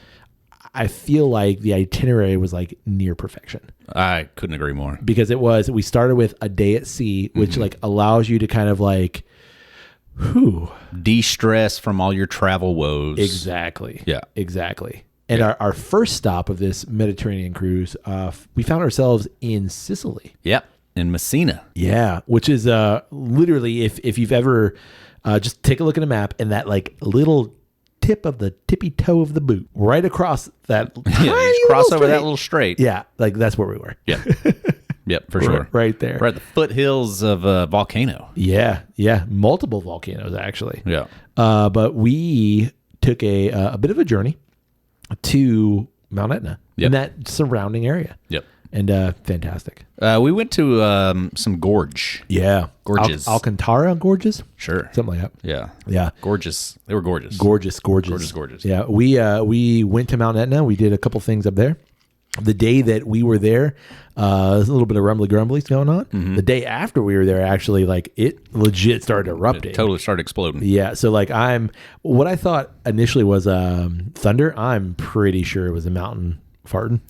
S1: I feel like the itinerary was like near perfection.
S2: I couldn't agree more.
S1: Because we started with a day at sea, which like allows you to kind of like,
S2: de-stress from all your travel woes.
S1: Exactly.
S2: Yeah.
S1: Exactly. And our first stop of this Mediterranean cruise, we found ourselves in Sicily.
S2: Yep. In Messina.
S1: Yeah. Which is literally, if you've ever just take a look at a map and that like little tip of the tippy toe of the boot right across that
S2: Yeah, you just cross over that little strait.
S1: Yeah. Like that's where we were.
S2: Yeah. Yep, for sure.
S1: Right there.
S2: We're at the foothills of a volcano.
S1: Yeah. Yeah. Multiple volcanoes, actually.
S2: Yeah.
S1: But we took a bit of a journey to Mount Etna in that surrounding area.
S2: Yep.
S1: And fantastic.
S2: We went to some gorge.
S1: Yeah.
S2: Gorges.
S1: Alcantara gorges?
S2: Sure.
S1: Something like that.
S2: Yeah.
S1: Yeah.
S2: Gorgeous. They were gorgeous.
S1: Gorgeous.
S2: Gorgeous.
S1: Yeah. We went to Mount Etna. We did a couple things up there. The day that we were there, there's a little bit of rumbly grumblies going on. Mm-hmm. The day after we were there, actually, like it legit started erupting.
S2: It totally started exploding.
S1: Yeah. So like what I thought initially was thunder. I'm pretty sure it was a mountain farting.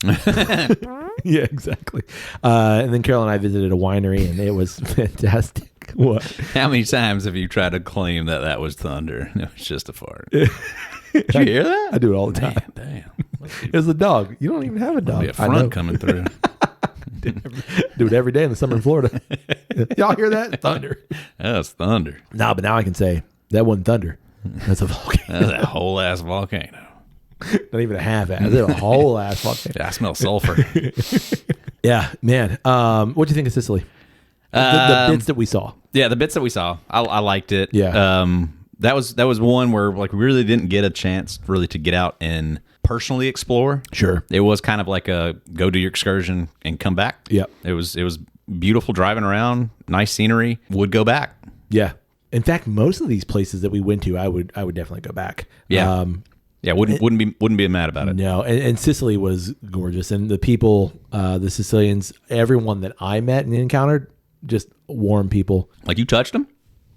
S1: Yeah, exactly. And then Carol and I visited a winery and it was fantastic. What?
S2: How many times have you tried to claim that was thunder? It was just a fart. Did you hear that?
S1: I do it all the time.
S2: Damn.
S1: It was a dog. You don't even have a dog.
S2: Be a front coming through.
S1: Do it every day in the summer in Florida. Y'all hear that? Thunder.
S2: That's thunder.
S1: No, but now I can say that wasn't thunder. That's a volcano.
S2: That's a whole ass volcano.
S1: Not even a half ass. It's a whole ass volcano.
S2: Yeah, I smell sulfur.
S1: Yeah, man. What do you think of Sicily? The bits that we saw.
S2: Yeah, the bits that we saw. I liked it.
S1: Yeah.
S2: That was one where like we really didn't get a chance really to get out and personally explore.
S1: Sure.
S2: It was kind of like a go do your excursion and come back.
S1: Yep.
S2: It was beautiful driving around, nice scenery. Would go back.
S1: Yeah. In fact, most of these places that we went to, I would definitely go back.
S2: Yeah. Yeah, wouldn't be mad about it.
S1: No, and Sicily was gorgeous, and the people, the Sicilians, everyone that I met and encountered, just warm people.
S2: Like you touched them?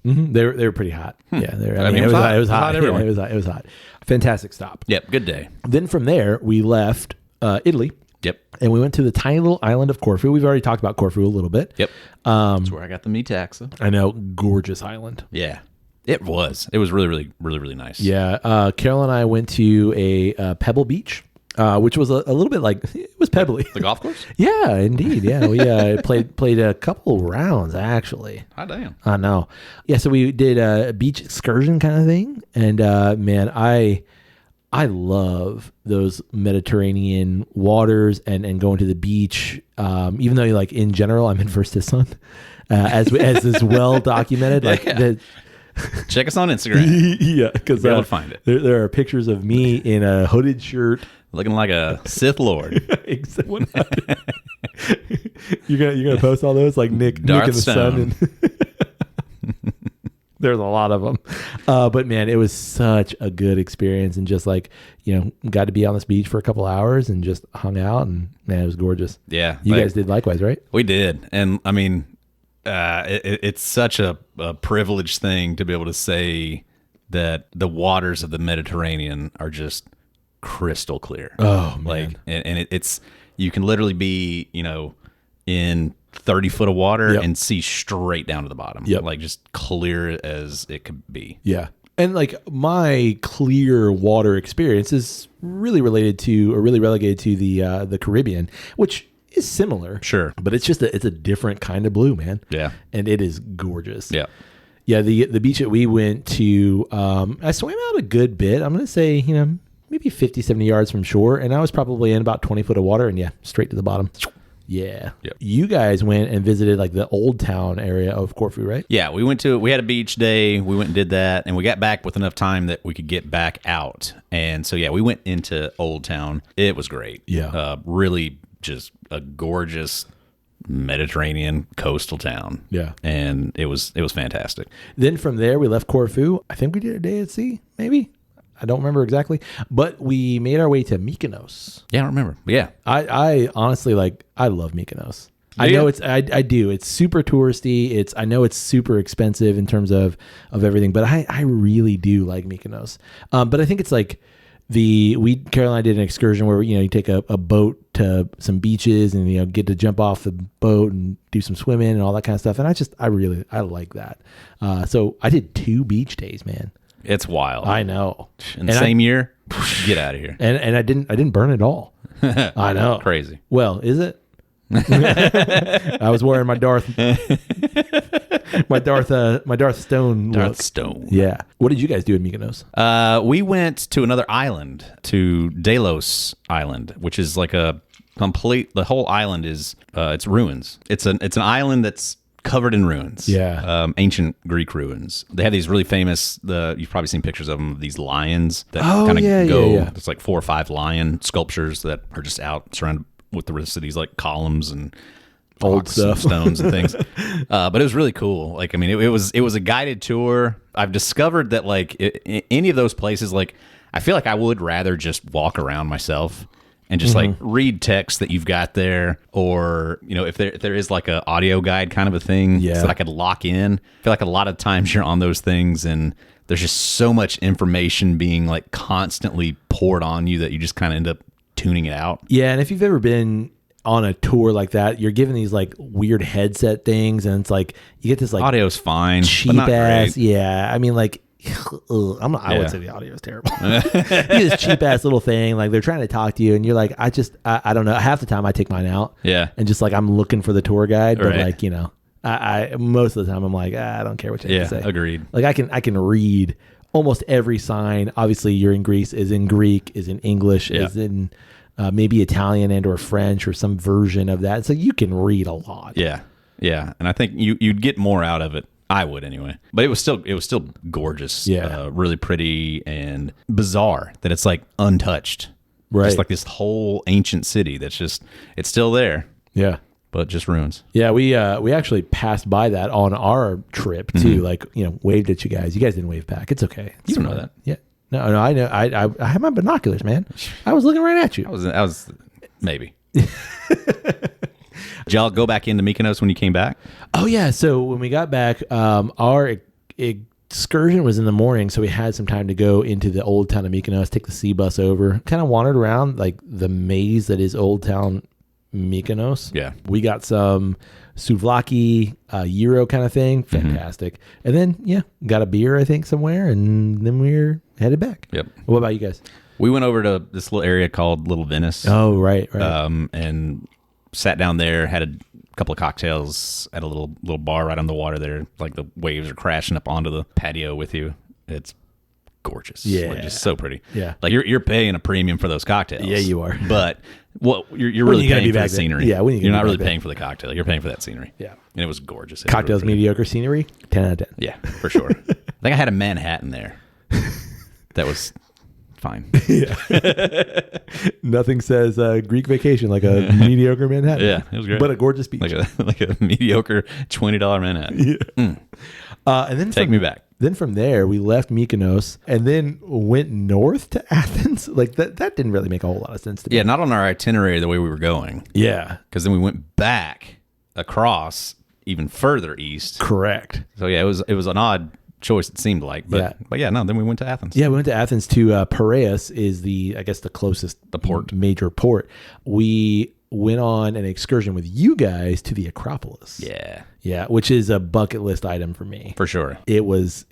S1: Mm-hmm. They were pretty hot. Yeah, it was hot.
S2: Everywhere.
S1: It was hot. Fantastic stop.
S2: Yep, good day.
S1: Then from there, we left Italy.
S2: Yep.
S1: And we went to the tiny little island of Corfu. We've already talked about Corfu a little bit.
S2: Yep. That's where I got the Metaxa.
S1: I know, gorgeous island.
S2: Yeah. It was really, really, really, really nice.
S1: Yeah. Carol and I went to a Pebble Beach, which was a little bit like, it was pebbly.
S2: The golf course?
S1: Yeah, indeed. Yeah. We played a couple rounds, actually.
S2: Hot damn.
S1: I know. Yeah, so we did a beach excursion kind of thing. And man, I love those Mediterranean waters and going to the beach. Even though, like, in general, I'm adverse to sun, as is well documented. Like,
S2: yeah. Check us on Instagram.
S1: Yeah, because
S2: be able to find it.
S1: There are pictures of me in a hooded shirt,
S2: looking like a Sith Lord.
S1: You're gonna post all those, like Nick in the sun. And there's a lot of them, but man, it was such a good experience, and just like, you know, got to be on this beach for a couple hours and just hung out, and man, it was gorgeous.
S2: Yeah,
S1: you guys did likewise, right?
S2: We did, and I mean. It's such a privileged thing to be able to say that the waters of the Mediterranean are just crystal clear.
S1: Oh, man.
S2: Like, and it's you can literally be, you know, in 30 foot of water and see straight down to the bottom.
S1: Yep.
S2: Like just clear as it could be.
S1: Yeah. And like my clear water experience is really related to, or really relegated to the Caribbean, which is similar.
S2: Sure.
S1: But it's a different kind of blue, man.
S2: Yeah.
S1: And it is gorgeous.
S2: Yeah.
S1: Yeah. The beach that we went to, I swam out a good bit. I'm going to say, maybe 50, 70 yards from shore. And I was probably in about 20 foot of water and straight to the bottom. Yeah. Yep. You guys went and visited like the old town area of Corfu, right?
S2: Yeah, we had a beach day. We went and did that, and we got back with enough time that we could get back out. And so, we went into Old Town. It was great.
S1: Yeah.
S2: Really just a gorgeous Mediterranean coastal town.
S1: Yeah.
S2: And it was fantastic.
S1: Then from there, we left Corfu. I think we did a day at sea, maybe. I don't remember exactly, but we made our way to Mykonos.
S2: Yeah, I don't remember. Yeah.
S1: I honestly I love Mykonos. I know I do. It's super touristy. I know it's super expensive in terms of everything, but I really do like Mykonos. But I think it's like Carol and I did an excursion where, you take a boat to some beaches and, get to jump off the boat and do some swimming and all that kind of stuff. And I like that. So I did 2 beach days, man.
S2: It's wild.
S1: I know.
S2: In the same year, get out of here.
S1: And I didn't burn it all. I know.
S2: Crazy.
S1: Well, is it? I was wearing my Darth Stone look.
S2: Darth Stone.
S1: Yeah. What did you guys do in Mykonos?
S2: We went to another island, to Delos Island, which is like the whole island is it's ruins. It's an island that's covered in ruins.
S1: Yeah.
S2: Ancient Greek ruins. They have these really famous, you've probably seen pictures of them, these lions that go.
S1: Yeah.
S2: It's like 4 or 5 lion sculptures that are just out surrounded with the rest of these like columns and
S1: old stuff,
S2: and stones and things. But it was really cool. Like, I mean, it was a guided tour. I've discovered that like any of those places, like I feel like I would rather just walk around myself and just like read text that you've got there, or if there is like a audio guide kind of a thing, so that I could lock in. I feel like a lot of times you're on those things and there's just so much information being like constantly poured on you that you just kind of end up tuning it out.
S1: Yeah, and if you've ever been on a tour like that, you're given these like weird headset things, and it's like you get this like
S2: audio's fine,
S1: cheap
S2: but not
S1: ass.
S2: great.
S1: Yeah, I mean like. I would say the audio is terrible. You get this cheap ass little thing, like they're trying to talk to you, and you're like, I don't know. Half the time I take mine out, and just like I'm looking for the tour guide, but like I most of the time I'm like, I don't care what you have to say.
S2: Agreed.
S1: Like I can read almost every sign. Obviously, you're in Greece, is in Greek, is in English, is in maybe Italian and or French or some version of that. So you can read a lot.
S2: Yeah, and I think you'd get more out of it. I would anyway, but it was still gorgeous.
S1: Yeah,
S2: really pretty and bizarre that it's like untouched.
S1: Right,
S2: just like this whole ancient city that's it's still there.
S1: Yeah,
S2: but just ruins.
S1: Yeah, we actually passed by that on our trip too. Like waved at you guys. You guys didn't wave back. It's okay.
S2: You don't know that.
S1: Yeah, no, I know. I have my binoculars, man. I was looking right at you.
S2: I was maybe. Did y'all go back into Mykonos when you came back?
S1: Oh, yeah. So when we got back, our excursion was in the morning, so we had some time to go into the old town of Mykonos, take the sea bus over, kind of wandered around like the maze that is old town Mykonos.
S2: Yeah.
S1: We got some souvlaki, gyro kind of thing. Fantastic. And then, got a beer, I think, somewhere, and then we're headed back.
S2: Yep.
S1: What about you guys?
S2: We went over to this little area called Little Venice.
S1: Oh, right.
S2: And sat down there, had a couple of cocktails at a little bar right on the water there. Like the waves are crashing up onto the patio with you. It's gorgeous.
S1: Yeah.
S2: Like, just so pretty.
S1: Yeah.
S2: Like you're paying a premium for those cocktails.
S1: Yeah, you are.
S2: But you're really paying for the
S1: there.
S2: scenery.
S1: Yeah,
S2: you're not really paying for the cocktail. You're paying for that scenery.
S1: Yeah.
S2: And it was gorgeous.
S1: Cocktails,
S2: really
S1: mediocre scenery, 10 out of 10.
S2: Yeah, for sure. I think I had a Manhattan there. That was fine.
S1: Yeah. Nothing says Greek vacation like a mediocre Manhattan.
S2: Yeah, it was great.
S1: But a gorgeous beach.
S2: Like a mediocre $20 Manhattan.
S1: Yeah. And then
S2: take me back.
S1: Then from there, we left Mykonos and then went north to Athens. Like that didn't really make a whole lot of sense to me.
S2: Yeah, not on our itinerary the way we were going.
S1: Yeah.
S2: Because then we went back across even further east.
S1: Correct.
S2: So yeah, it was an odd choice, it seemed like. But then we went to Athens.
S1: Yeah, we went to Athens to Piraeus is the closest
S2: port.
S1: major port. We went on an excursion with you guys to the Acropolis. Yeah, which is a bucket list item for me.
S2: For sure.
S1: It was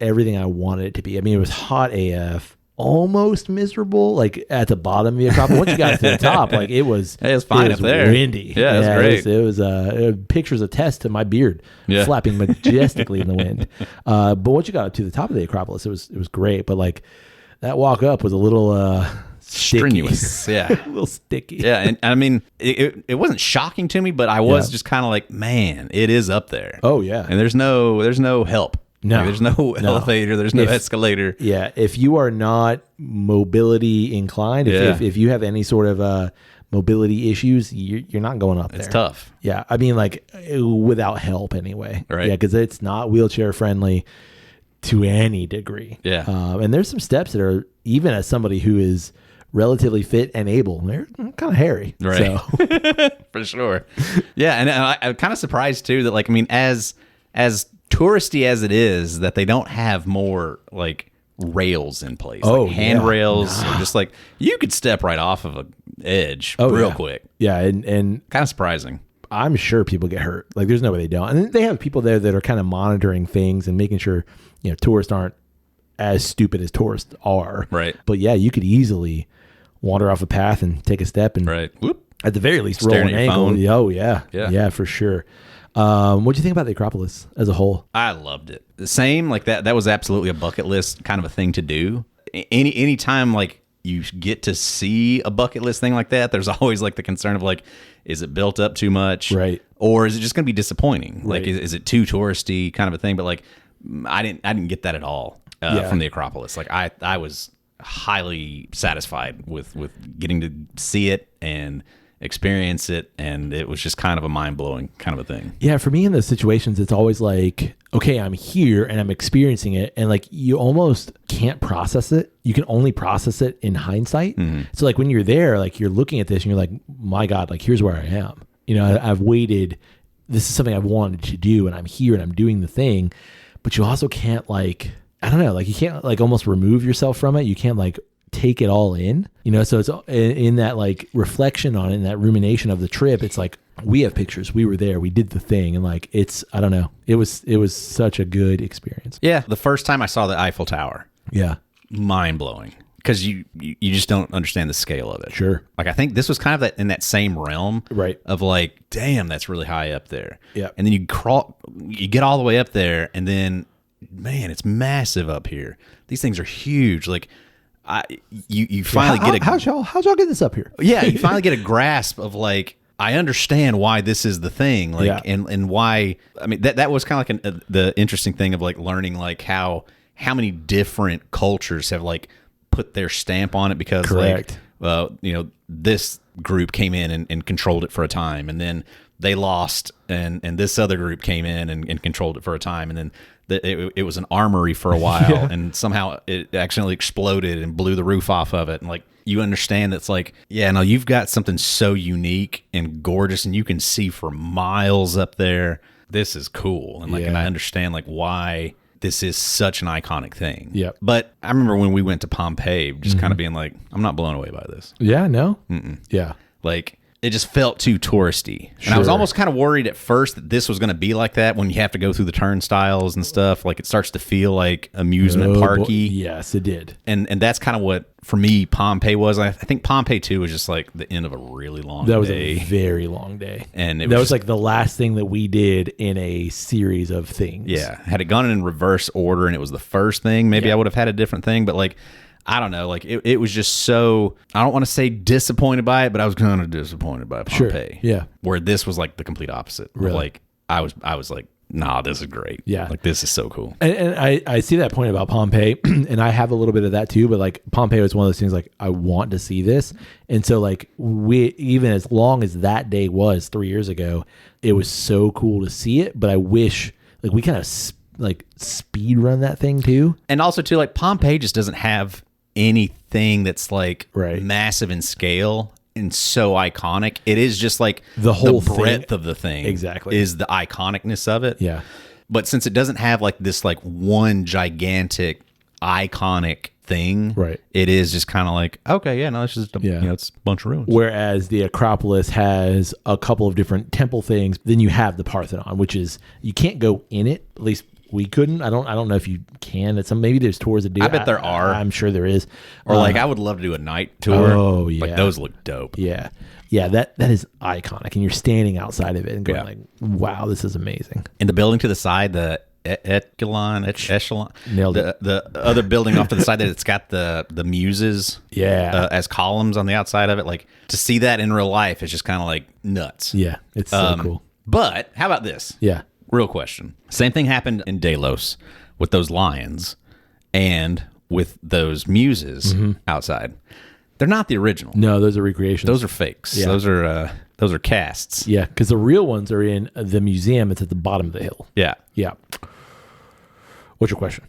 S1: everything I wanted it to be. I mean, it was hot AF, almost miserable, like at the bottom of the Acropolis. Once you got to the top, like it was
S2: fine up there.
S1: Windy.
S2: Yeah, it was great.
S1: It was pictures attest to my beard flapping majestically in the wind. But once you got up to the top of the Acropolis, it was great. But like that walk up was a little
S2: strenuous. Yeah.
S1: A little sticky.
S2: Yeah. And I mean, it wasn't shocking to me, but I was just kind of like, man, it is up there.
S1: Oh yeah.
S2: And there's no help.
S1: No.
S2: Like, there's no elevator. There's no escalator.
S1: Yeah. If you are not mobility inclined, if you have any sort of mobility issues, you're not going up there.
S2: It's tough.
S1: Yeah. I mean, like without help anyway.
S2: Right.
S1: Yeah. Because it's not wheelchair friendly to any degree.
S2: Yeah.
S1: And there's some steps that are, even as somebody who is relatively fit and able, they're kind of hairy.
S2: Right. So. For sure. Yeah. And I'm kind of surprised too that, like, I mean, as touristy as it is, that they don't have more like rails in place, like handrails, or just like you could step right off of an edge real quick.
S1: Yeah. And
S2: kind of surprising.
S1: I'm sure people get hurt. Like there's no way they don't. And they have people there that are kind of monitoring things and making sure, tourists aren't as stupid as tourists are.
S2: Right.
S1: But yeah, you could easily wander off a path and take a step and
S2: Whoop.
S1: At the very least roll an ankle.
S2: Phone.
S1: Oh yeah, for sure. What do you think about the Acropolis as a whole?
S2: I loved it. The same, like that was absolutely a bucket list kind of a thing to do. Any time like you get to see a bucket list thing like that, there's always like the concern of like, is it built up too much?
S1: Right.
S2: Or is it just going to be disappointing?
S1: Right.
S2: Like, is it too touristy kind of a thing? But like, I didn't get that at all from the Acropolis. Like I was highly satisfied with getting to see it and experience it, and it was just kind of a mind-blowing kind of a thing. Yeah,
S1: for me in those situations, it's always like, okay, I'm here and I'm experiencing it, and like you almost can't process it. You can only process it in hindsight. Mm-hmm. So like when you're there, like you're looking at this and you're like, my God, like here's where I am. I've waited. This is something I've wanted to do, and I'm here and I'm doing the thing. But you also can't like, I don't know, like you can't like almost remove yourself from it. You can't like take it all in, so it's in that like reflection on it, and that rumination of the trip. It's like, we have pictures, we were there, we did the thing. And like, I don't know. It was such a good experience.
S2: Yeah. The first time I saw the Eiffel Tower.
S1: Yeah.
S2: Mind blowing. Because you just don't understand the scale of it.
S1: Sure.
S2: Like, I think this was kind of in that same realm.
S1: Right.
S2: Of like, damn, that's really high up there.
S1: Yeah.
S2: And then you get all the way up there, and then, man, it's massive up here. These things are huge. Like, you finally get a...
S1: How'd y'all get this up here?
S2: Yeah, you finally get a grasp of like, I understand why this is the thing. Like, and why... I mean, that was kind of like the interesting thing of like learning like how many different cultures have like put their stamp on it, because
S1: correct.
S2: Like, this group came in and controlled it for a time, and then they lost, and this other group came in and controlled it for a time, and then it was an armory for a while, and somehow it accidentally exploded and blew the roof off of it. And like, you understand that's like, you've got something so unique and gorgeous, and you can see for miles up there. This is cool. And like, and I understand like why this is such an iconic thing.
S1: Yeah.
S2: But I remember when we went to Pompeii, just kind of being like, I'm not blown away by this.
S1: Yeah, no?
S2: Mm-mm.
S1: Yeah.
S2: Like, it just felt too touristy. And I was almost kind of worried at first that this was going to be like that when you have to go through the turnstiles and stuff. Like, it starts to feel like amusement parky.
S1: Yes, it did.
S2: And that's kind of what, for me, Pompeii was. I think Pompeii 2 was just like the end of a really long day.
S1: That was a very long day.
S2: And
S1: that was like the last thing that we did in a series of things.
S2: Yeah. Had it gone in reverse order and it was the first thing, maybe I would have had a different thing. But like, I don't know. Like, it was just so, I don't want to say disappointed by it, but I was kind of disappointed by Pompeii.
S1: Sure. Yeah.
S2: Where this was like the complete opposite.
S1: Really?
S2: Like, I was like, nah, this is great.
S1: Yeah.
S2: Like, this is so cool.
S1: And I see that point about Pompeii, and I have a little bit of that too, but like Pompeii was one of those things like, I want to see this. And so like, even as long as that day was 3 years ago, it was so cool to see it. But I wish like we kind of like speed run that thing too.
S2: And also too, like, Pompeii just doesn't have anything that's like massive in scale and so iconic. It is just like
S1: the whole
S2: breadth of the thing
S1: exactly
S2: is the iconicness of it.
S1: Yeah.
S2: But since it doesn't have like this like one gigantic iconic thing.
S1: Right.
S2: It is just kind of like, okay, yeah, no, it's just it's a bunch of ruins.
S1: Whereas the Acropolis has a couple of different temple things. Then you have the Parthenon, which is you can't go in it. At least we couldn't. I don't know if you can. Maybe there's tours that do.
S2: I bet there are.
S1: I'm sure there is.
S2: Or I would love to do a night tour.
S1: Oh yeah,
S2: like those look dope.
S1: Yeah. Yeah, that is iconic, and you're standing outside of it and going like, "Wow, this is amazing."
S2: In the building to the side, the echelon,
S1: nailed it.
S2: The other building off to the side that it's got the muses, as columns on the outside of it. Like to see that in real life is just kind of like nuts.
S1: Yeah, it's so cool.
S2: But how about this?
S1: Yeah,
S2: real question. Same thing happened in Delos with those lions and with those muses outside. They're not the original.
S1: No, those are recreations.
S2: Those are fakes. Yeah. Those are casts.
S1: Yeah, because the real ones are in the museum. It's at the bottom of the hill.
S2: Yeah.
S1: Yeah. What's your question?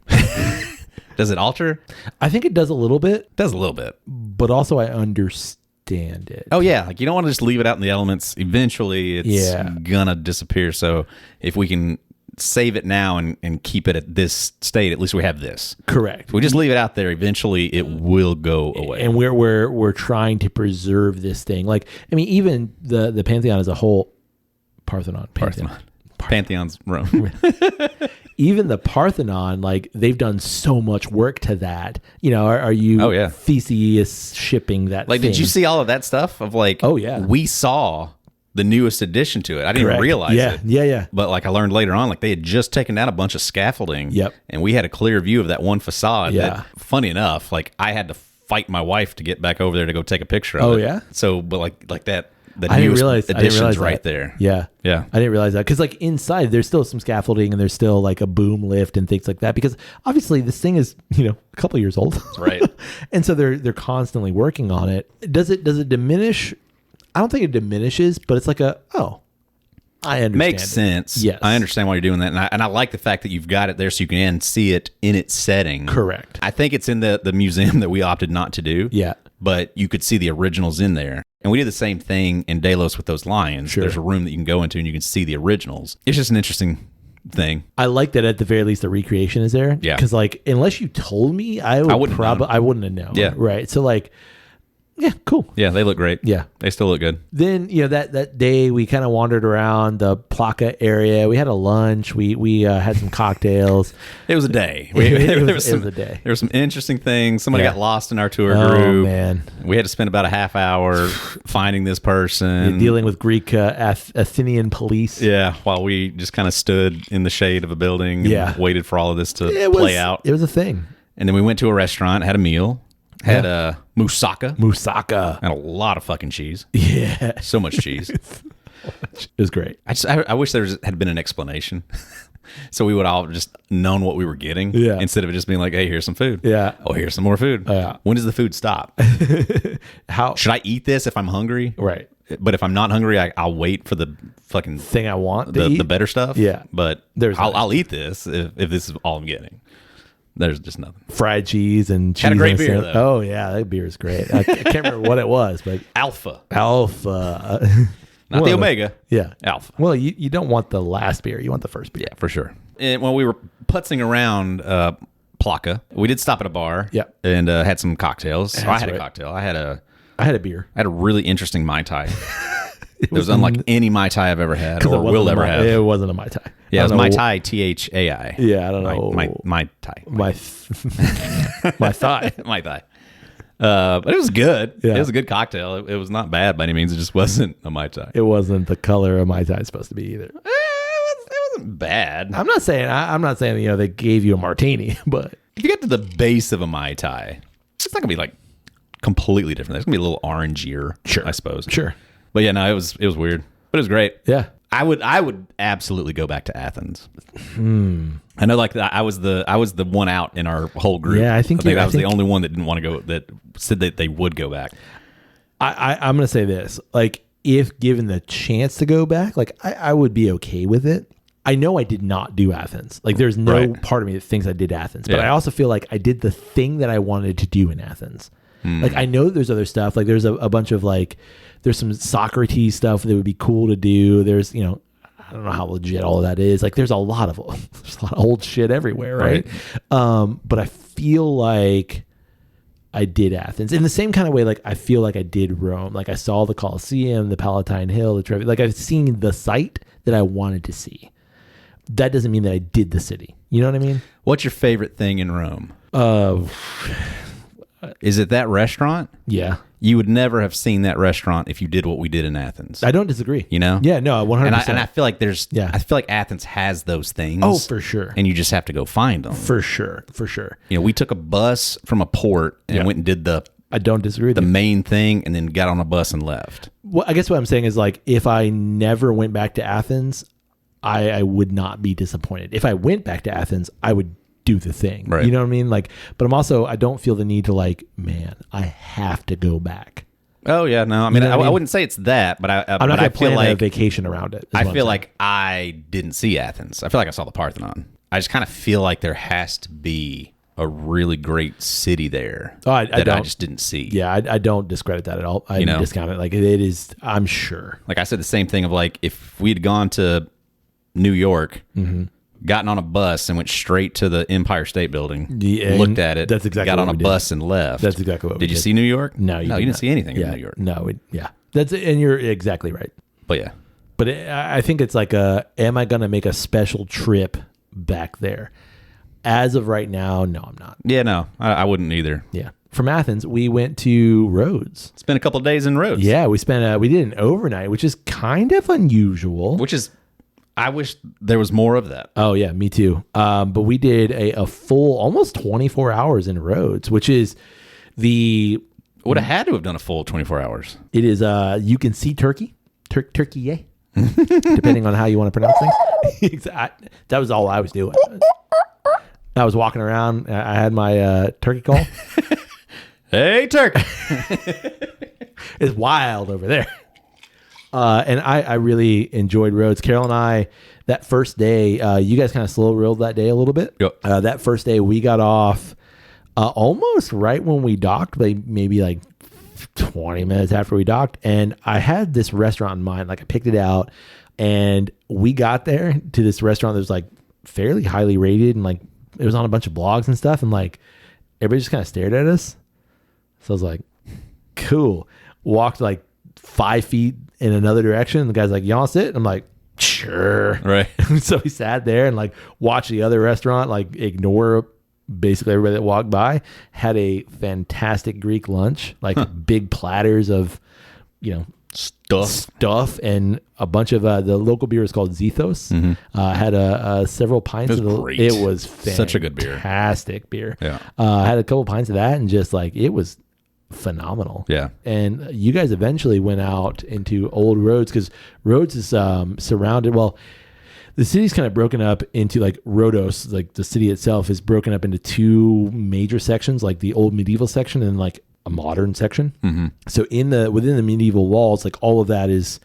S2: Does it alter?
S1: I think it does a little bit.
S2: It does a little bit.
S1: But also I understand it.
S2: Oh, yeah. Like you don't want to just leave it out in the elements. Eventually it's going to disappear. So if we can save it now and keep it at this state, at least we have this.
S1: Correct.
S2: If we just leave it out there, eventually it will go away.
S1: And we're trying to preserve this thing. Like, I mean, even the Pantheon as a whole,
S2: Pantheon's Rome.
S1: Even the Parthenon, like they've done so much work to that. You know, are you Theseus shipping that
S2: like,
S1: thing?
S2: Did you see all of that stuff of like,
S1: oh yeah,
S2: we saw the newest addition to it. I didn't even realize it.
S1: Yeah.
S2: But like I learned later on, like they had just taken down a bunch of scaffolding.
S1: Yep.
S2: And we had a clear view of that one facade.
S1: Yeah.
S2: That, funny enough, like I had to fight my wife to get back over there to go take a picture of it.
S1: Oh yeah.
S2: So, but like that, the
S1: I
S2: newest
S1: that.
S2: addition's right there.
S1: Yeah.
S2: Yeah.
S1: I didn't realize that because like inside there's still some scaffolding and there's still like a boom lift and things like that because obviously this thing is, a couple years old.
S2: Right.
S1: And so they're constantly working on it. Does it diminish? I don't think it diminishes, but it's like I understand.
S2: Makes sense.
S1: Yes.
S2: I understand why you're doing that. And I like the fact that you've got it there so you can see it in its setting.
S1: Correct.
S2: I think it's in the museum that we opted not to do.
S1: Yeah.
S2: But you could see the originals in there. And we did the same thing in Delos with those lions.
S1: Sure.
S2: There's a room that you can go into and you can see the originals. It's just an interesting thing.
S1: I like that at the very least the recreation is there.
S2: Yeah.
S1: Because like unless you told me, I wouldn't have known.
S2: Yeah.
S1: Right. So like, yeah, cool.
S2: Yeah, they look great.
S1: Yeah.
S2: They still look good.
S1: Then, that day we kind of wandered around the Plaka area. We had a lunch. We had some cocktails.
S2: It was a day.
S1: It was a day.
S2: There were some interesting things. Somebody got lost in our tour group.
S1: Oh, man.
S2: We had to spend about a half hour finding this person.
S1: Dealing with Greek Athenian police.
S2: Yeah, while we just kind of stood in the shade of a building and waited for all of this to play out.
S1: It was a thing.
S2: And then we went to a restaurant, had a meal. Had a moussaka.
S1: And
S2: a lot of fucking cheese.
S1: Yeah.
S2: So much cheese.
S1: It was great.
S2: I wish there had been an explanation. So we would all just known what we were getting.
S1: Yeah.
S2: Instead of it just being like, hey, here's some food.
S1: Yeah.
S2: Oh, here's some more food.
S1: Yeah.
S2: When does the food stop?
S1: How
S2: should I eat this if I'm hungry?
S1: Right.
S2: But if I'm not hungry, I'll wait for the fucking
S1: thing I want
S2: the better stuff.
S1: Yeah.
S2: But I'll eat this if this is all I'm getting. There's just nothing.
S1: Fried cheese and cheese.
S2: Had a great beer, though.
S1: Oh, yeah. That beer is great. I can't remember what it was, but...
S2: Alpha. Not the Omega.
S1: Yeah.
S2: Alpha.
S1: Well, you don't want the last beer. You want the first beer.
S2: Yeah, for sure. And when we were putzing around Plaka, we did stop at a bar.
S1: Yeah.
S2: And had some cocktails. I had a cocktail. I had a
S1: beer.
S2: I had a really interesting Mai Tai. It was unlike any Mai Tai I've ever had or will ever have.
S1: It wasn't a Mai Tai.
S2: Yeah, it was Mai Tai, THAI.
S1: Yeah, I don't know.
S2: Mai Tai.
S1: My thigh.
S2: Mai Tai. But it was good.
S1: Yeah.
S2: It was a good cocktail. It was not bad by any means. It just wasn't a Mai Tai.
S1: It wasn't the color a Mai Tai is supposed to be either.
S2: It wasn't bad.
S1: I'm not saying they gave you a martini, but
S2: if you get to the base of a Mai Tai, it's not gonna be like completely different. It's gonna be a little orangier,
S1: sure,
S2: I suppose.
S1: Sure.
S2: But yeah, no, it was weird, but it was great.
S1: Yeah.
S2: I would absolutely go back to Athens. I know, like I was the one out in our whole group.
S1: Yeah, I think
S2: I was the only one that didn't want to go. That said that they would go back.
S1: I'm gonna say this: like, if given the chance to go back, like I would be okay with it. I know I did not do Athens. Like, there's no part of me that thinks I did Athens, but I also feel like I did the thing that I wanted to do in Athens. Like, I know there's other stuff. Like, there's a bunch of like. There's some Socrates stuff that would be cool to do. There's, I don't know how legit all of that is. Like, there's a lot of old shit everywhere, right? But I feel like I did Athens in the same kind of way. Like I feel like I did Rome. Like I saw the Colosseum, the Palatine Hill, the Trevi. Like I've seen the site that I wanted to see. That doesn't mean that I did the city. You know what I mean?
S2: What's your favorite thing in Rome? Is it that restaurant?
S1: Yeah.
S2: You would never have seen that restaurant if you did what we did in Athens.
S1: I don't disagree.
S2: You know?
S1: Yeah, no, 100%.
S2: And I feel like I feel like Athens has those things.
S1: Oh, for sure.
S2: And you just have to go find them.
S1: For sure.
S2: You know, we took a bus from a port and went and did
S1: I don't disagree with
S2: the main thing and then got on a bus and left.
S1: Well, I guess what I'm saying is like if I never went back to Athens, I would not be disappointed. If I went back to Athens, I would do the thing.
S2: Right.
S1: You know what I mean? Like, but I don't feel the need to like, man, I have to go back.
S2: Oh yeah, no. I mean, I wouldn't say it's that, but
S1: I'm not going to plan a vacation around it.
S2: I feel like I didn't see Athens. I feel like I saw the Parthenon. I just kind of feel like there has to be a really great city there that I just didn't see.
S1: Yeah, I don't discredit that at all. I discount it. Like it is, I'm sure.
S2: Like I said the same thing of like if we'd gone to New York, gotten on a bus and went straight to the Empire State Building, looked at it,
S1: that's exactly
S2: got
S1: what
S2: on a bus and left.
S1: That's exactly what we did.
S2: Did you see New York?
S1: No,
S2: you didn't see anything in New York.
S1: No, that's it, and you're exactly right.
S2: But yeah.
S1: But I think it's like am I going to make a special trip back there? As of right now, no, I'm not.
S2: Yeah, no, I wouldn't either.
S1: Yeah. From Athens, we went to Rhodes.
S2: Spent a couple of days in Rhodes.
S1: Yeah, we did an overnight, which is kind of unusual.
S2: I wish there was more of that.
S1: Oh yeah, me too. But we did a full almost 24 hours in Rhodes, which is
S2: would have had to have done a full 24 hours.
S1: It is you can see Turkey, Turkey, depending on how you want to pronounce things. That was all I was doing. I was walking around. I had my turkey call.
S2: Hey, Turkey!
S1: It's wild over there. And I really enjoyed Rhodes. Carol and I, that first day, you guys kind of slow rolled that day a little bit.
S2: Yep.
S1: That first day, we got off almost right when we docked, maybe like 20 minutes after we docked. And I had this restaurant in mind. Like I picked it out, and we got there to this restaurant that was like fairly highly rated, and like it was on a bunch of blogs and stuff. And like everybody just kind of stared at us. So I was like, cool. Walked like 5 feet in another direction. The guy's like, "You want to sit?" And I'm like, "Sure."
S2: Right.
S1: So we sat there and like watched the other restaurant, like ignore basically everybody that walked by. Had a fantastic Greek lunch, like big platters of, stuff and a bunch of the local beer is called Zethos. Had several pints. It was
S2: such a good beer.
S1: Fantastic beer.
S2: Yeah.
S1: Had a couple pints of that and just like it was phenomenal.
S2: Yeah.
S1: And you guys eventually went out into Old Rhodes because Rhodes is surrounded. Well, the city's kind of broken up into like Rhodos, like the city itself is broken up into two major sections, like the old medieval section and like a modern section. So within the medieval walls, like all of that is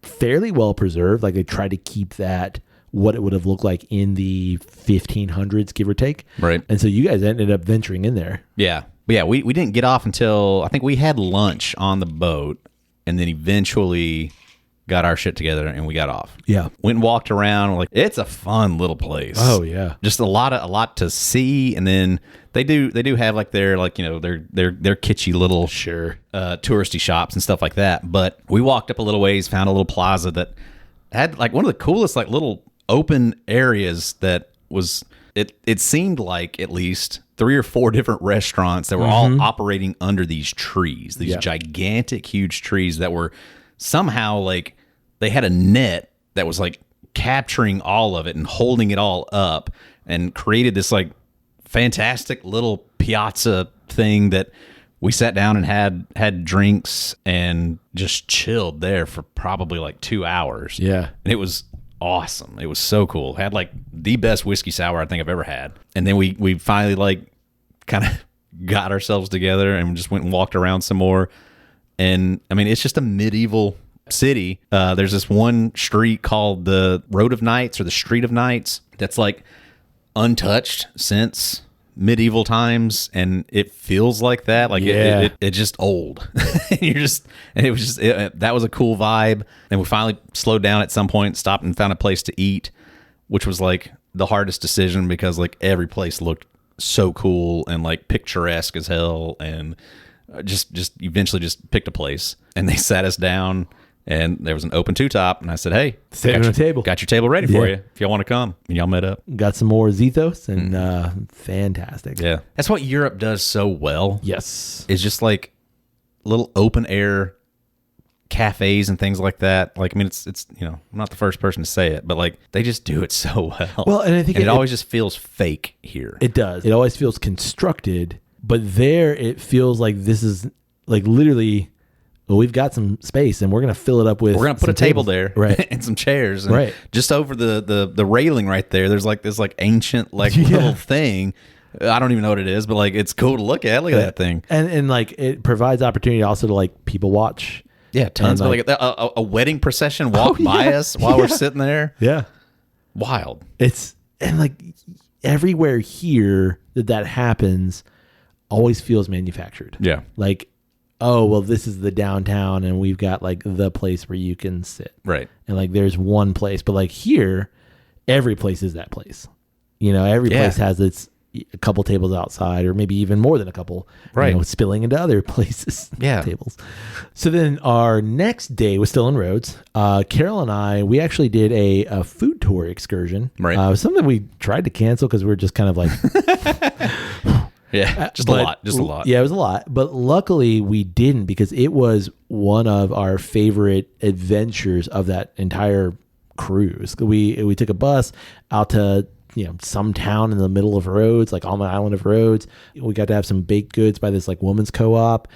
S1: fairly well preserved. Like they tried to keep that what it would have looked like in the 1500s, give or take.
S2: Right.
S1: And so you guys ended up venturing in there.
S2: Yeah. But yeah, we didn't get off until I think we had lunch on the boat, and then eventually got our shit together and we got off.
S1: Yeah.
S2: Went and walked around. Like it's a fun little place.
S1: Oh yeah.
S2: Just a lot to see, and then they do have like their their kitschy little touristy shops and stuff like that. But we walked up a little ways, found a little plaza that had like one of the coolest like little open areas that was it seemed like at least 3 or 4 different restaurants that were all operating under these trees, these gigantic, huge trees that were somehow like they had a net that was like capturing all of it and holding it all up and created this like fantastic little piazza thing that we sat down and had drinks and just chilled there for probably like 2 hours.
S1: Yeah.
S2: And it was awesome. It was so cool. Had like the best whiskey sour I think I've ever had. And then we finally like kind of got ourselves together and just went and walked around some more. And I mean, it's just a medieval city. There's this one street called the Road of Knights or the Street of Knights that's like untouched since medieval times, and it feels like that. Like it just old. That was a cool vibe. And we finally slowed down at some point, stopped and found a place to eat, which was like the hardest decision because like every place looked so cool and like picturesque as hell, and just eventually just picked a place, and they sat us down. And there was an open two-top, and I said, "Hey,
S1: sit on a table.
S2: Got your table ready for you if y'all want to come." And y'all met up.
S1: Got some more Zethos, and fantastic.
S2: Yeah, that's what Europe does so well.
S1: Yes,
S2: it's just like little open air cafes and things like that. Like, I mean, it's I'm not the first person to say it, but like they just do it so well.
S1: Well, and I think
S2: it always just feels fake here.
S1: It does. It always feels constructed, but there it feels like this is like literally. Well, we've got some space, and we're going to fill it up with.
S2: We're going to put a table there,
S1: right,
S2: and some chairs, and
S1: right.
S2: Just over the railing right there. There's like this like ancient like little thing. I don't even know what it is, but like it's cool to look at. Look at that thing,
S1: and like it provides opportunity also to like people watch.
S2: Yeah, tons. But like a wedding procession walk by us while we're sitting there.
S1: Yeah,
S2: wild.
S1: It's and like everywhere here that happens always feels manufactured.
S2: Yeah,
S1: like. Oh, well, this is the downtown, and we've got like the place where you can sit.
S2: Right.
S1: And like there's one place, but like here, every place is that place. Every place has its a couple tables outside, or maybe even more than a couple,
S2: right?
S1: Spilling into other places.
S2: Yeah.
S1: Tables. So then our next day was still in Rhodes. Carol and I, we actually did a food tour excursion.
S2: Right.
S1: It was something we tried to cancel because we were just kind of like.
S2: Yeah, just a lot.
S1: Yeah, it was a lot. But luckily we didn't, because it was one of our favorite adventures of that entire cruise. We took a bus out to some town in the middle of Rhodes, like on the island of Rhodes. We got to have some baked goods by this like woman's co-op.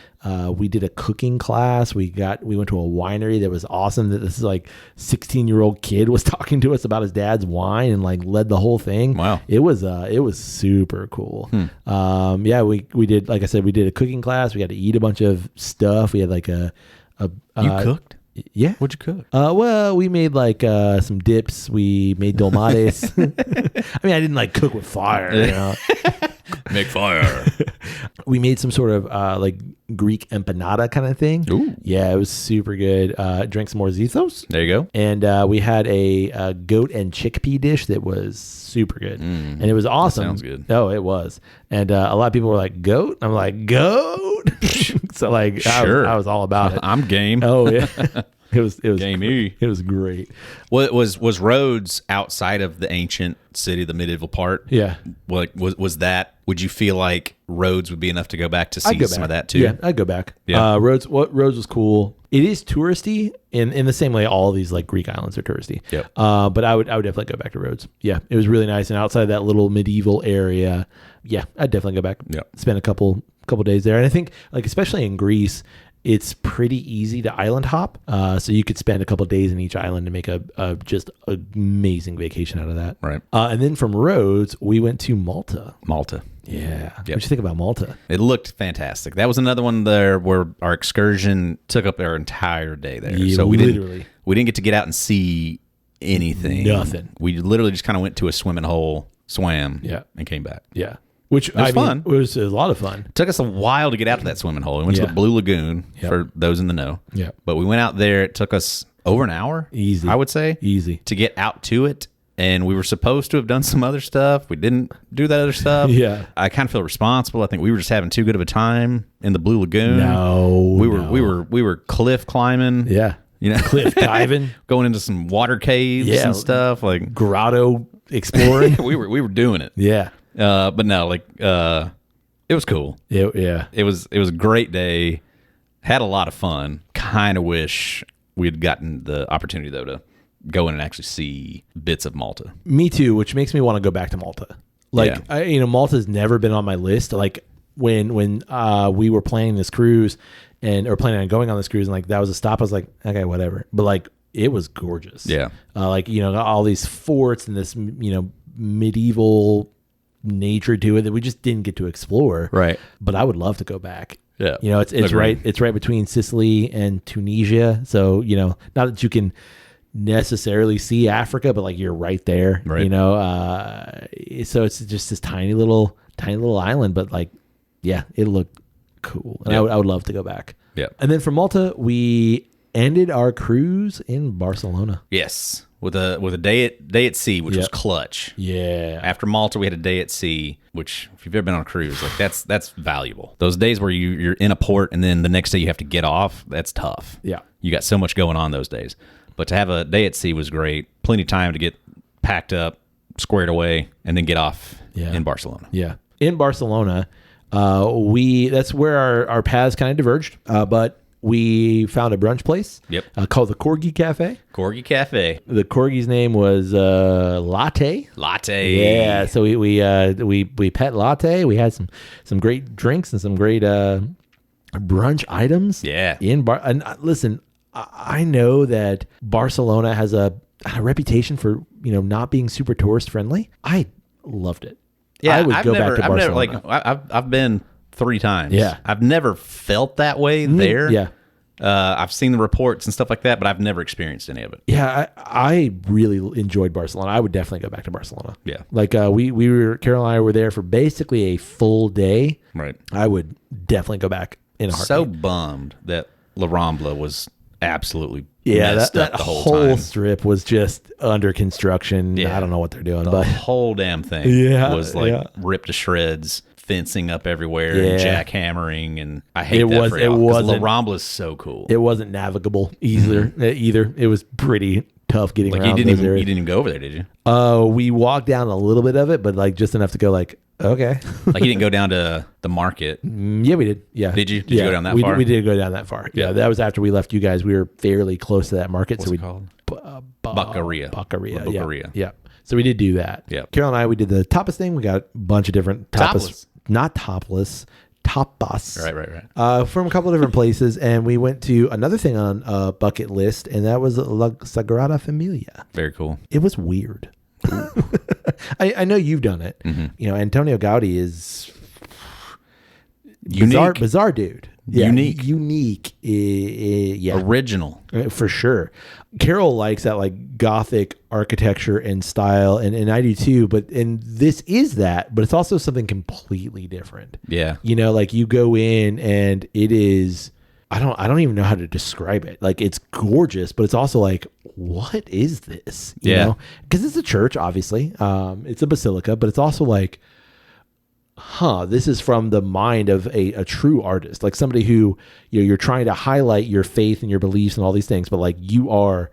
S1: We did a cooking class. We went to a winery that was awesome. That this like 16-year-old kid was talking to us about his dad's wine and like led the whole thing.
S2: Wow.
S1: It was super cool. Yeah, we did, like I said, we did a cooking class. We got to eat a bunch of stuff. We had like
S2: you cooked?
S1: Yeah.
S2: What'd you cook?
S1: Well, we made like some dips. We made dolmades. I mean, I didn't like cook with fire,
S2: Make fire.
S1: We made some sort of like Greek empanada kind of thing.
S2: Ooh.
S1: Yeah, it was super good. Drank some more Zethos.
S2: There you go.
S1: And we had a goat and chickpea dish that was super good. And it was awesome.
S2: That sounds good.
S1: Oh, it was. And a lot of people were like, goat? I'm like, goat? So like,
S2: sure.
S1: I was all about it.
S2: I'm game.
S1: Oh, yeah. It was
S2: gamey.
S1: It was great.
S2: Well, was Rhodes outside of the ancient city, the medieval part?
S1: Yeah.
S2: Like was that? Would you feel like Rhodes would be enough to go back to see some of that too?
S1: Yeah, I'd go back.
S2: Yeah.
S1: Rhodes was cool. It is touristy in the same way all of these like Greek islands are touristy.
S2: Yep.
S1: But I would definitely go back to Rhodes. Yeah, it was really nice, and outside of that little medieval area, yeah, I'd definitely go back.
S2: Yeah.
S1: Spend a couple days there, and I think like especially in Greece, it's pretty easy to island hop. So you could spend a couple days in each island to make a just amazing vacation out of that.
S2: Right.
S1: And then from Rhodes, we went to Malta.
S2: Malta.
S1: Yeah. What'd you think about Malta?
S2: It looked fantastic. That was another one there where our excursion took up our entire day there.
S1: Yeah,
S2: so we
S1: literally.
S2: didn't get to get out and see anything.
S1: Nothing.
S2: We literally just kind of went to a swimming hole, swam,
S1: Yeah.
S2: and came back.
S1: Yeah. Which
S2: was fun.
S1: It was a lot of fun.
S2: It took us a while to get out to that swimming hole. We went to the Blue Lagoon, for those in the know.
S1: Yeah.
S2: But we went out there. It took us over an hour.
S1: Easy.
S2: I would say.
S1: Easy.
S2: To get out to it. And we were supposed to have done some other stuff. We didn't do that other stuff.
S1: Yeah.
S2: I kind of feel responsible. I think we were just having too good of a time in the Blue Lagoon.
S1: No.
S2: We were cliff climbing.
S1: Yeah. Cliff diving.
S2: Going into some water caves and stuff. Like
S1: grotto exploring.
S2: we were doing it.
S1: Yeah.
S2: But no, like it was cool.
S1: Yeah.
S2: It was a great day. Had a lot of fun. Kind of wish we'd gotten the opportunity though to go in and actually see bits of Malta.
S1: Me too, which makes me want to go back to Malta. Like, Malta's never been on my list. Like when we were planning this cruise or planning on going on this cruise, and like that was a stop, I was like, okay, whatever. But like it was gorgeous.
S2: Yeah.
S1: All these forts and this, medieval nature to it that we just didn't get to explore.
S2: Right.
S1: But I would love to go back.
S2: Yeah.
S1: It's right between Sicily and Tunisia. So, not that you can necessarily see Africa, but like you're right there.
S2: Right.
S1: So it's just this tiny little island, but like, yeah, it looked cool. And I would love to go back.
S2: Yeah.
S1: And then from Malta, we ended our cruise in Barcelona.
S2: Yes. With a day at sea, which was clutch.
S1: Yeah.
S2: After Malta, we had a day at sea, which if you've ever been on a cruise, like that's valuable. Those days where you're in a port and then the next day you have to get off, that's tough.
S1: Yeah.
S2: You got so much going on those days. But to have a day at sea was great. Plenty of time to get packed up, squared away, and then get off in Barcelona.
S1: Yeah. In Barcelona, that's where our paths kind of diverged, but we found a brunch place called the Corgi Cafe.
S2: Corgi Cafe.
S1: The Corgi's name was Latte.
S2: Latte.
S1: Yeah, so we pet Latte. We had some great drinks and some great brunch items.
S2: Yeah.
S1: And listen, I know that Barcelona has a reputation for not being super tourist friendly. I loved it.
S2: Yeah,
S1: I would go back to Barcelona.
S2: I've been 3 times.
S1: Yeah.
S2: I've never felt that way there.
S1: Yeah.
S2: I've seen the reports and stuff like that, but I've never experienced any of it.
S1: Yeah, I really enjoyed Barcelona. I would definitely go back to Barcelona.
S2: Yeah.
S1: Like Carol and I were there for basically a full day.
S2: Right.
S1: I would definitely go back in a heartbeat.
S2: So bummed that La Rambla was absolutely
S1: that
S2: up the whole time.
S1: strip was just under construction. Yeah. I don't know what they're doing.
S2: The whole damn thing was ripped to shreds. Fencing up everywhere and jackhammering, and I hate that for y'all because La Rambla is so cool.
S1: It wasn't navigable either. It was pretty tough getting around.
S2: You didn't even go over there, did you?
S1: We walked down a little bit of it, but just enough to go okay.
S2: You didn't go down to the market.
S1: Yeah, we did. Yeah.
S2: Did you? Did you go down that far?
S1: We did go down that far. Yeah, that was after we left you guys. We were fairly close to that market.
S2: What's it called? Baccaria.
S1: Baccaria. Yeah. So we did do that.
S2: Yeah.
S1: Carol and I, we did the tapas thing. We got a bunch of different tapas. Not topless, tapas.
S2: Right.
S1: From a couple of different places. And we went to another thing on a bucket list, and that was La Sagrada Familia.
S2: Very cool.
S1: It was weird. I know you've done it. Mm-hmm. Antoni Gaudi is bizarre dude. Yeah, unique. Yeah,
S2: original
S1: for sure. Carol likes that Gothic architecture and style, and I do too. But this is that, but it's also something completely different.
S2: Yeah,
S1: you go in and it is. I don't even know how to describe it. It's gorgeous, but it's also what is this? You know, because it's a church, obviously. It's a basilica, but it's also this is from the mind of a true artist, somebody who you're trying to highlight your faith and your beliefs and all these things, but you are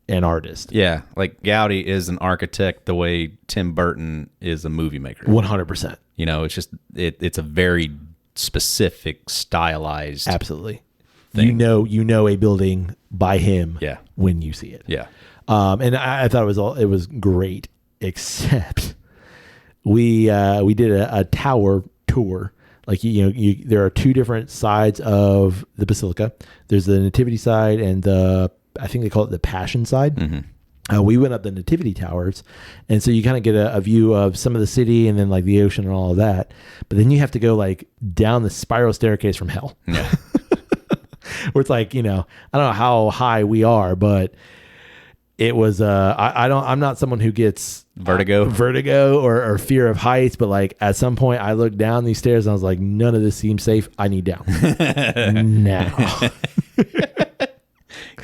S1: an artist.
S2: Yeah, Gaudi is an architect the way Tim Burton is a movie maker.
S1: 100%.
S2: It's just it's a very specific, stylized.
S1: Absolutely.
S2: Thing.
S1: You know a building by him.
S2: Yeah.
S1: When you see it.
S2: Yeah.
S1: And I thought it was great, except. We did a tower tour. There are 2 different sides of the basilica. There's the nativity side and I think they call it the passion side. Mm-hmm. We went up the nativity towers, and so you kind of get a view of some of the city and then the ocean and all of that. But then you have to go down the spiral staircase from hell.
S2: Yeah.
S1: Where it's I don't know how high we are, but it was I'm not someone who gets vertigo or fear of heights, but at some point I looked down these stairs and I was like, none of this seems safe. I need down now.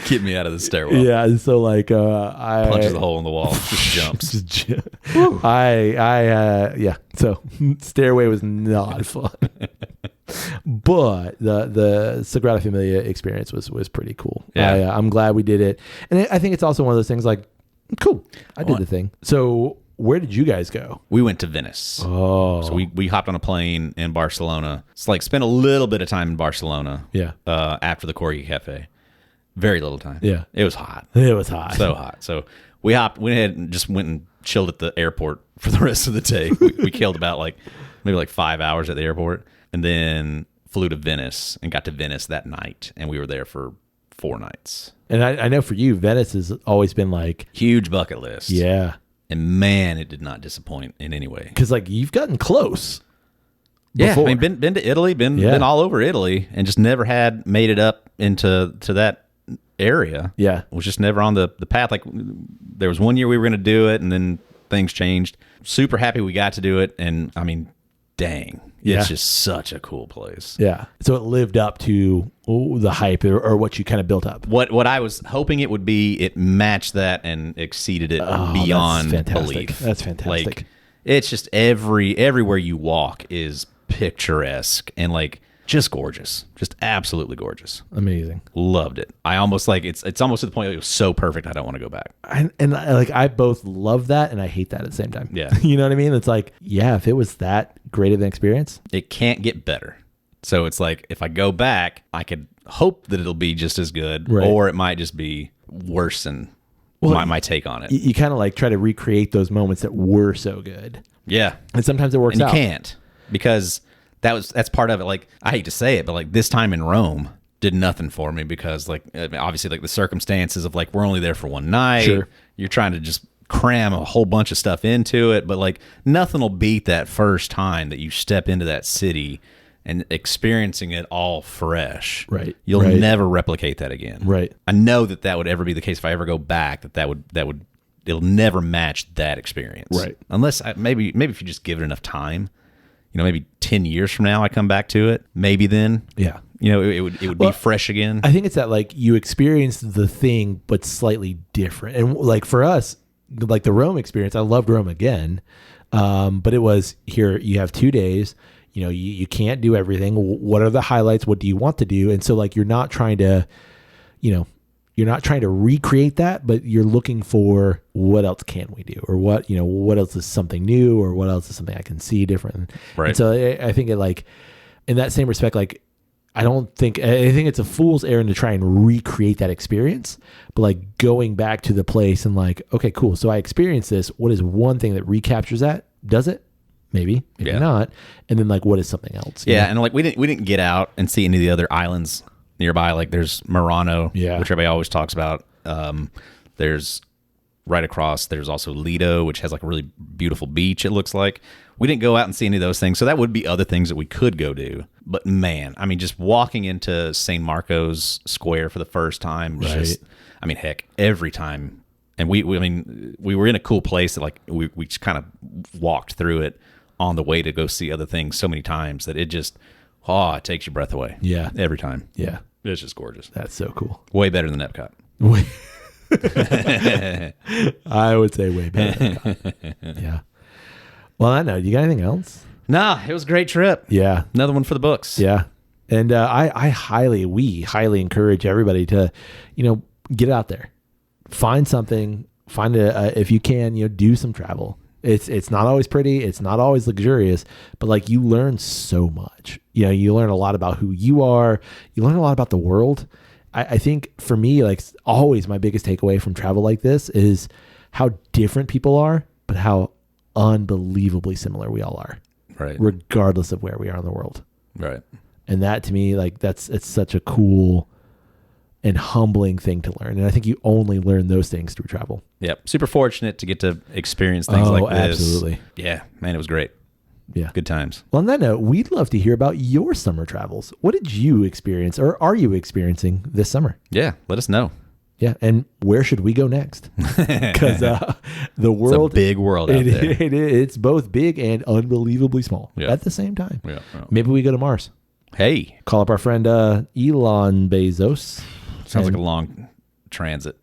S2: Get me out of the stairwell.
S1: Yeah, and so I
S2: punches a hole in the wall, just jumps.
S1: So stairway was not fun. But the Sagrada Familia experience was pretty cool.
S2: Yeah.
S1: I'm glad we did it. And I think it's also one of those things cool, I did the thing. So where did you guys go?
S2: We went to Venice.
S1: Oh.
S2: So we hopped on a plane in Barcelona. It's spent a little bit of time in Barcelona.
S1: Yeah.
S2: After the Corgi Cafe. Very little time.
S1: Yeah.
S2: It was hot.
S1: It was hot.
S2: So hot. So we ahead and just went and chilled at the airport for the rest of the day. We killed about maybe 5 hours at the airport. And then flew to Venice and got to Venice that night. And we were there for 4 nights. And
S1: I know for you, Venice has always been
S2: huge bucket list.
S1: Yeah.
S2: And man, it did not disappoint in any way.
S1: Because you've gotten close.
S2: Yeah.
S1: Before.
S2: I mean, been to Italy, been all over Italy, and just never had made it up into that area.
S1: Yeah.
S2: Was just never on the path. There was one year we were going to do it, and then things changed. Super happy we got to do it. And I mean, dang,
S1: Yeah.
S2: it's just such a cool place.
S1: Yeah. So it lived up to the hype or what you kind of built up.
S2: What I was hoping it would be, it matched that and exceeded it beyond
S1: that's fantastic.
S2: belief.
S1: That's fantastic.
S2: Like, it's just everywhere you walk is picturesque and like just gorgeous, just absolutely gorgeous.
S1: Amazing.
S2: Loved it. I almost like it's almost to the point where it was so perfect I don't want to go back.
S1: I both love that and I hate that at the same time.
S2: Yeah.
S1: You know what I mean? It's like, yeah, if it was that great of an experience,
S2: It can't get better. So it's like if I go back, I could hope that it'll be just as good,
S1: Right.
S2: or it might just be worse than my take on it.
S1: you kind of like try to recreate those moments that were so good.
S2: Yeah.
S1: And sometimes it works
S2: And you
S1: out.
S2: can't, because that's part of it. Like, I hate to say it, but like this time in Rome did nothing for me, because like obviously like the circumstances of like we're only there for one night.
S1: Sure.
S2: You're trying to just cram a whole bunch of stuff into it, but like nothing will beat that first time that you step into that city and experiencing it all fresh.
S1: Right.
S2: You'll
S1: Right.
S2: never replicate that again.
S1: Right.
S2: I know that would ever be the case if I ever go back. That would it'll never match that experience.
S1: Right.
S2: Unless maybe if you just give it enough time. Maybe 10 years from now I come back to it. Maybe then.
S1: Yeah.
S2: It would be fresh again.
S1: I think it's that like you experienced the thing, but slightly different. And like for us, like the Rome experience, I loved Rome again. But it was here, you have 2 days, you can't do everything. What are the highlights? What do you want to do? And so like, you're not trying to recreate that, but you're looking for what else can we do, or what else is something new, or what else is something I can see different.
S2: Right.
S1: And so I think it like, in that same respect, like, I think it's a fool's errand to try and recreate that experience, but like going back to the place and like, okay, cool. So I experienced this. What is one thing that recaptures that? Does it? Maybe not. And then like, what is something else?
S2: Yeah. And like, we didn't get out and see any of the other islands nearby. Like there's Murano, which everybody always talks about. There's right across, there's also Lido, which has like a really beautiful beach, it looks like. We didn't go out and see any of those things. So that would be other things that we could go do. But man, I mean, just walking into St. Marco's Square for the first time was just, I mean, heck, every time. And we were in a cool place that like we just kind of walked through it on the way to go see other things so many times that it just, it takes your breath away.
S1: Yeah.
S2: Every time.
S1: Yeah.
S2: It's just gorgeous.
S1: That's so cool.
S2: Way better than EPCOT.
S1: I would say way better. Yeah. Well, I know. You got anything else?
S2: Nah, it was a great trip.
S1: Yeah.
S2: Another one for the books.
S1: Yeah. And we highly encourage everybody to, get out there, find something, if you can, do some travel. It's not always pretty. It's not always luxurious, but like you learn so much. You learn a lot about who you are. You learn a lot about the world. I think for me, like always my biggest takeaway from travel like this is how different people are, but how unbelievably similar we all are.
S2: Right.
S1: Regardless of where we are in the world.
S2: Right.
S1: And that to me, like it's such a cool and humbling thing to learn. And I think you only learn those things through travel.
S2: Yep. Super fortunate to get to experience things like this.
S1: Absolutely.
S2: Yeah, man, it was great.
S1: Yeah.
S2: Good times.
S1: Well, on that note, we'd love to hear about your summer travels. What did you experience, or are you experiencing this summer?
S2: Yeah. Let us know.
S1: Yeah. And where should we go next? Because the world,
S2: it's a big world out there.
S1: It's both big and unbelievably small at the same time.
S2: Yeah.
S1: Maybe we go to Mars.
S2: Hey.
S1: Call up our friend Elon Bezos.
S2: Sounds like a long transit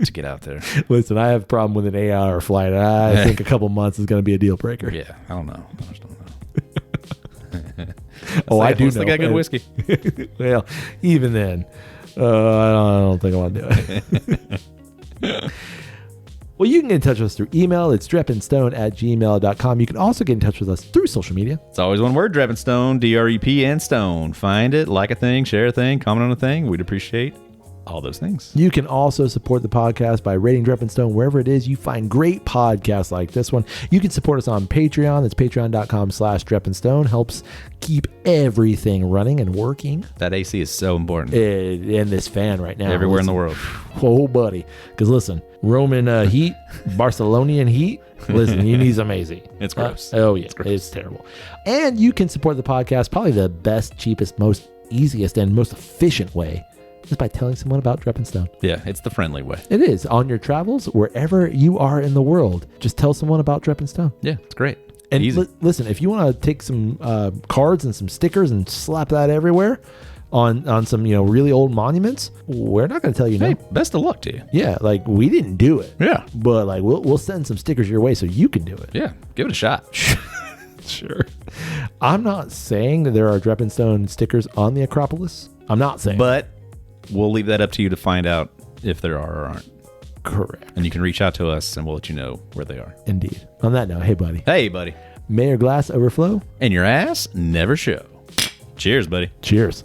S2: to get out there.
S1: Listen, I have a problem with an 8-hour flight. I think a couple months is going to be a deal breaker.
S2: Yeah. I don't know. I just don't know.
S1: I do know.
S2: They got good whiskey.
S1: Well, even then, I don't think I want to do it. Well, you can get in touch with us through email. It's drepandstone@gmail.com. You can also get in touch with us through social media.
S2: It's always one word, Drep and Stone, DREP and Stone. Find it, like a thing, share a thing, comment on a thing. We'd appreciate all those things.
S1: You can also support the podcast by rating Drep and Stone wherever it is you find great podcasts like this one. You can support us on Patreon. That's patreon.com/Drep and Stone. Helps keep everything running and working.
S2: That AC is so important.
S1: And this fan right now.
S2: Everywhere in the world.
S1: Oh, buddy. Because listen, Roman heat, Barcelonian heat. Listen, you need some AC.
S2: It's gross.
S1: It's terrible. And you can support the podcast probably the best, cheapest, most easiest, and most efficient way. Just by telling someone about Drep and Stone.
S2: Yeah, it's the friendly way.
S1: It is. On your travels, wherever you are in the world, just tell someone about Drep and Stone.
S2: Yeah, it's great.
S1: And
S2: Easy.
S1: Listen, if you want to take some cards and some stickers and slap that everywhere on some really old monuments, we're not going to tell you no.
S2: Hey, best of luck to you.
S1: Yeah, like we didn't do it.
S2: Yeah.
S1: But like we'll send some stickers your way so you can do it.
S2: Yeah, give it a shot.
S1: Sure. I'm not saying that there are Dreppin Stone stickers on the Acropolis. I'm not saying.
S2: But we'll leave that up to you to find out if there are or aren't.
S1: Correct.
S2: And you can reach out to us and we'll let you know where they are.
S1: Indeed. On that note, hey buddy.
S2: Hey, buddy.
S1: May your glass overflow.
S2: And your ass never show. Cheers, buddy.
S1: Cheers.